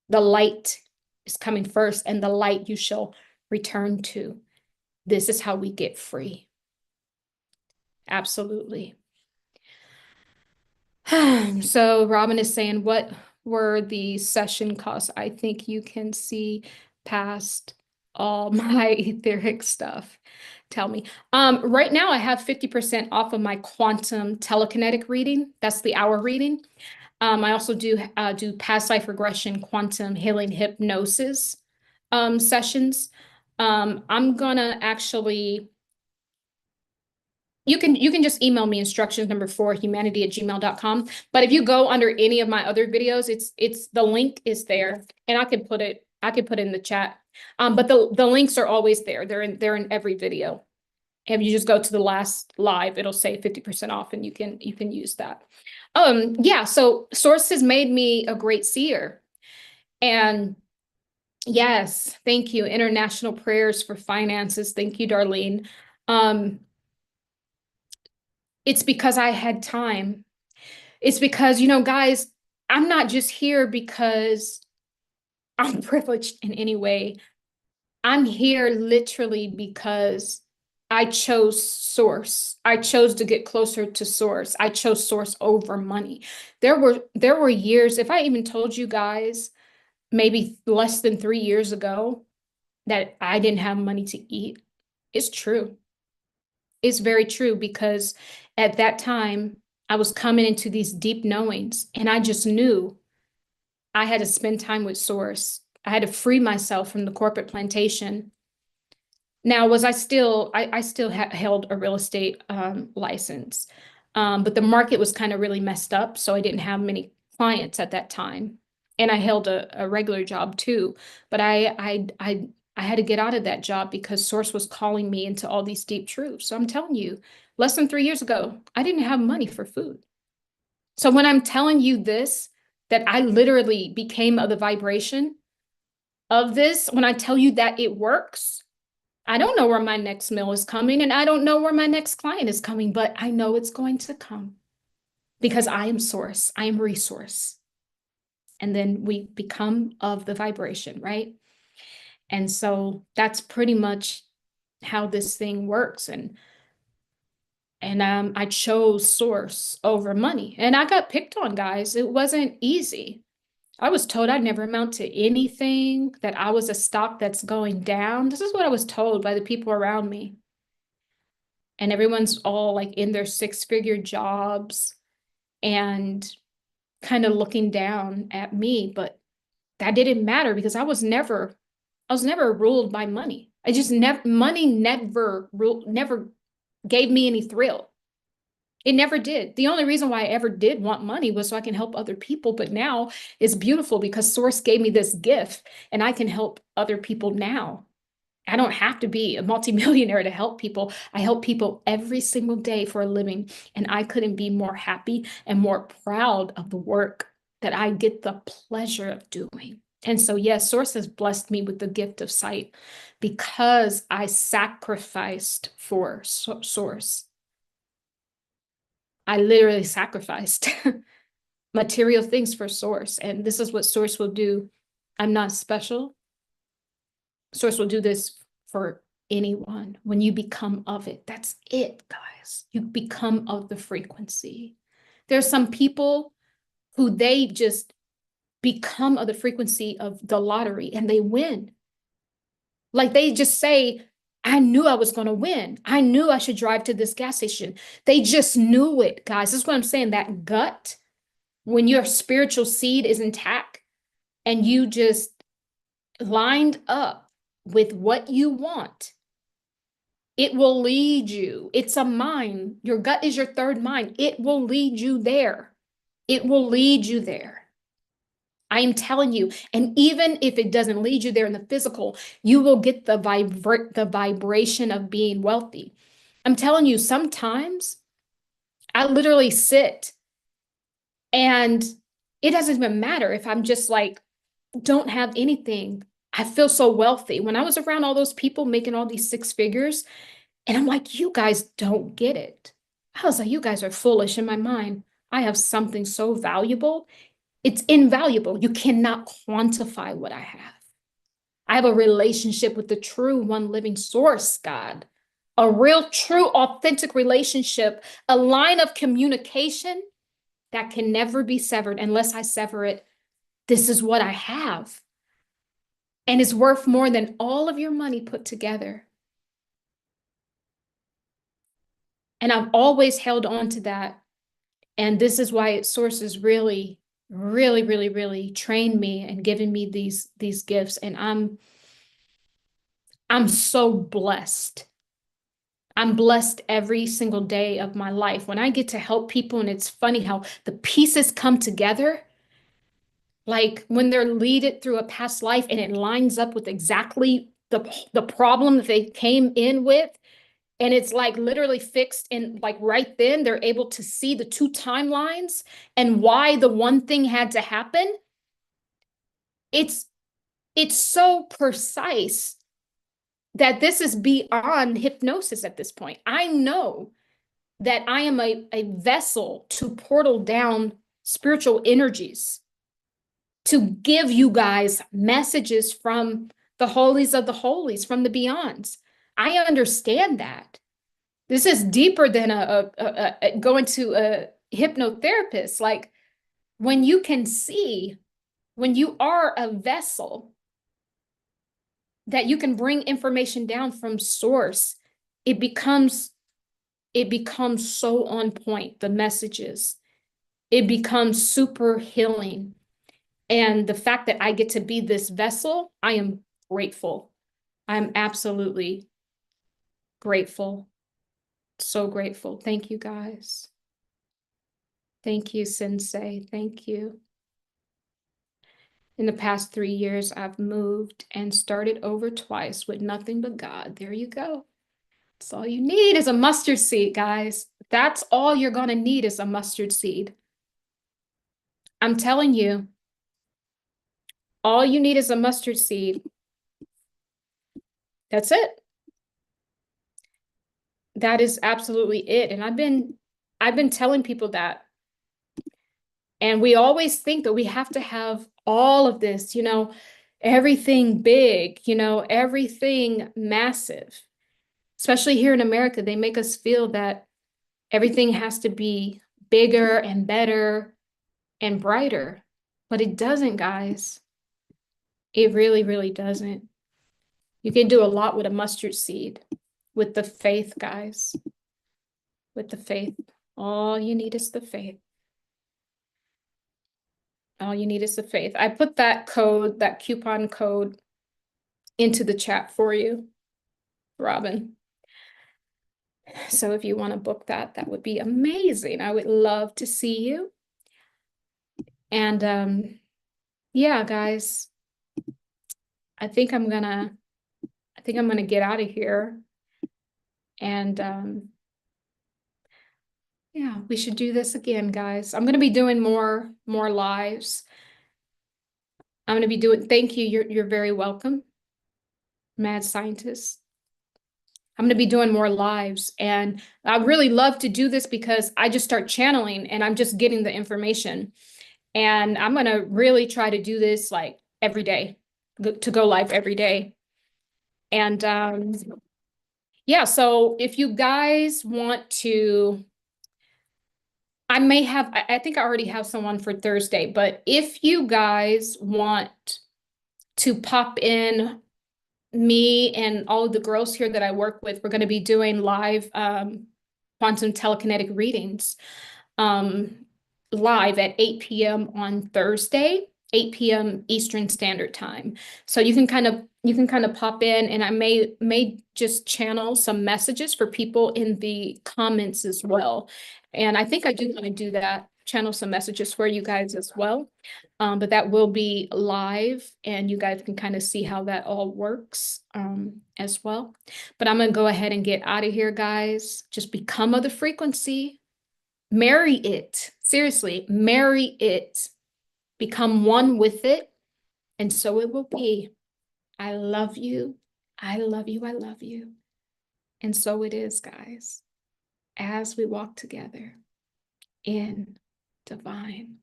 The light is coming first, and the light you shall return to. This is how we get free. Absolutely. So Robin is saying, what were the session costs? I think you can see past all my etheric stuff. Tell me. Right now I have 50% off of my quantum telekinetic reading. That's the hour reading. I also do past life regression, quantum healing, hypnosis sessions. I'm gonna actually, you can just email me instructions number 4 humanity@gmail.com. But if you go under any of my other videos, it's the link is there, and I could put it in the chat. But the links are always there. They're in every video. If you just go to the last live, it'll say 50% off, and you can use that. Yeah, so Source has made me a great seer. And yes, thank you. International prayers for finances. Thank you, Darlene. It's because I had time. It's because, guys, I'm not just here because I'm privileged in any way. I'm here literally because I chose Source. I chose to get closer to Source. I chose Source over money. There were years, if I even told you guys, maybe less than 3 years ago, that I didn't have money to eat. It's true. It's very true, because at that time, I was coming into these deep knowings, and I just knew I had to spend time with Source. I had to free myself from the corporate plantation. Now, was I still, I still held a real estate license, but the market was kind of really messed up, so I didn't have many clients at that time. And I held a regular job too, but I had to get out of that job because Source was calling me into all these deep truths. So I'm telling you, less than 3 years ago, I didn't have money for food. So when I'm telling you this, that I literally became of the vibration of this, when I tell you that it works, I don't know where my next meal is coming, and I don't know where my next client is coming, but I know it's going to come because I am Source, I am resource. And then we become of the vibration, right? And so that's pretty much how this thing works. And I chose Source over money, and I got picked on, guys. It wasn't easy. I was told I'd never amount to anything, that I was a stock that's going down. This is what I was told by the people around me. And everyone's all like in their 6-figure jobs and kind of looking down at me. But that didn't matter because I was never ruled by money. Money never gave me any thrill. It never did. The only reason why I ever did want money was so I can help other people. But now it's beautiful because Source gave me this gift and I can help other people now. I don't have to be a multimillionaire to help people. I help people every single day for a living. And I couldn't be more happy and more proud of the work that I get the pleasure of doing. And so, yes, Source has blessed me with the gift of sight because I sacrificed for Source. I literally sacrificed material things for Source. And this is what Source will do. I'm not special. Source will do this for anyone when you become of it. That's it, guys. You become of the frequency. There's some people who they just become of the frequency of the lottery and they win. Like they just say, I knew I was going to win. I knew I should drive to this gas station. They just knew it, guys. This is what I'm saying. That gut, when your spiritual seed is intact and you just lined up with what you want, it will lead you. It's a mind. Your gut is your third mind. It will lead you there. It will lead you there. I am telling you. And even if it doesn't lead you there in the physical, you will get the vibration of being wealthy. I'm telling you, sometimes I literally sit and it doesn't even matter if I'm just like, don't have anything. I feel so wealthy. When I was around all those people making all these six figures, and I'm like, you guys don't get it. I was like, you guys are foolish in my mind. I have something so valuable. It's invaluable. You cannot quantify what I have. I have a relationship with the true one living source, God. A real, true, authentic relationship, a line of communication that can never be severed unless I sever it. This is what I have. And it's worth more than all of your money put together. And I've always held on to that. And this is why Source has really, really, really, really trained me and given me these gifts. And I'm so blessed. I'm blessed every single day of my life. When I get to help people, and it's funny how the pieces come together, like when they're leaded through a past life and it lines up with exactly the problem that they came in with. And it's like literally fixed in like right then they're able to see the two timelines and why the one thing had to happen. It's it's so precise that this is beyond hypnosis at this point. I know that I am a vessel to portal down spiritual energies to give you guys messages from the holies of the holies, from the beyonds. I understand that. This is deeper than going to a hypnotherapist. Like when you can see, when you are a vessel that you can bring information down from source, it becomes so on point, the messages. It becomes super healing. And the fact that I get to be this vessel, I am grateful. I'm absolutely grateful. So grateful. Thank you, guys. Thank you, Sensei. Thank you. In the past 3 years, I've moved and started over twice with nothing but God. There you go. That's all you need is a mustard seed, guys. That's all you're going to need is a mustard seed. I'm telling you, all you need is a mustard seed. That's it. That is absolutely it. And I've been telling people that. And we always think that we have to have all of this, everything big, everything massive. Especially here in America, they make us feel that everything has to be bigger and better and brighter. But it doesn't, guys. It really, really doesn't. You can do a lot with a mustard seed, with the faith, guys. With the faith. All you need is the faith. All you need is the faith. I put that code, that coupon code, into the chat for you, Robin. So if you want to book that, that would be amazing. I would love to see you. And yeah, guys, I think I'm gonna get out of here. And yeah, we should do this again, guys. I'm gonna be doing more lives. I'm gonna be doing, thank you. You're very welcome, mad scientist. I'm going to be doing more lives, and I really love to do this because I just start channeling and I'm just getting the information. And I'm going to really try to do this like every day, to go live every day. And yeah, so if you guys want to, I may have, I think I already have someone for Thursday, but if you guys want to pop in, me and all of the girls here that I work with, we're going to be doing live quantum telekinetic readings live at 8 p.m. on Thursday, 8 p.m. Eastern Standard Time. So you can kind of pop in, and I may just channel some messages for people in the comments as well. And I think I do want to do that, channel some messages for you guys as well. But that will be live, and you guys can kind of see how that all works as well. But I'm going to go ahead and get out of here, guys. Just become of the frequency. Marry it. Seriously, marry it. Become one with it, and so it will be. I love you. I love you. I love you. And so it is, guys, as we walk together in divine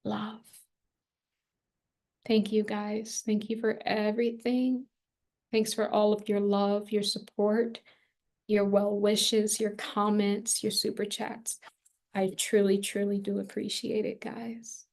love. Thank you, guys. Thank you for everything. Thanks for all of your love, your support, your well wishes, your comments, your super chats. I truly, truly do appreciate it, guys.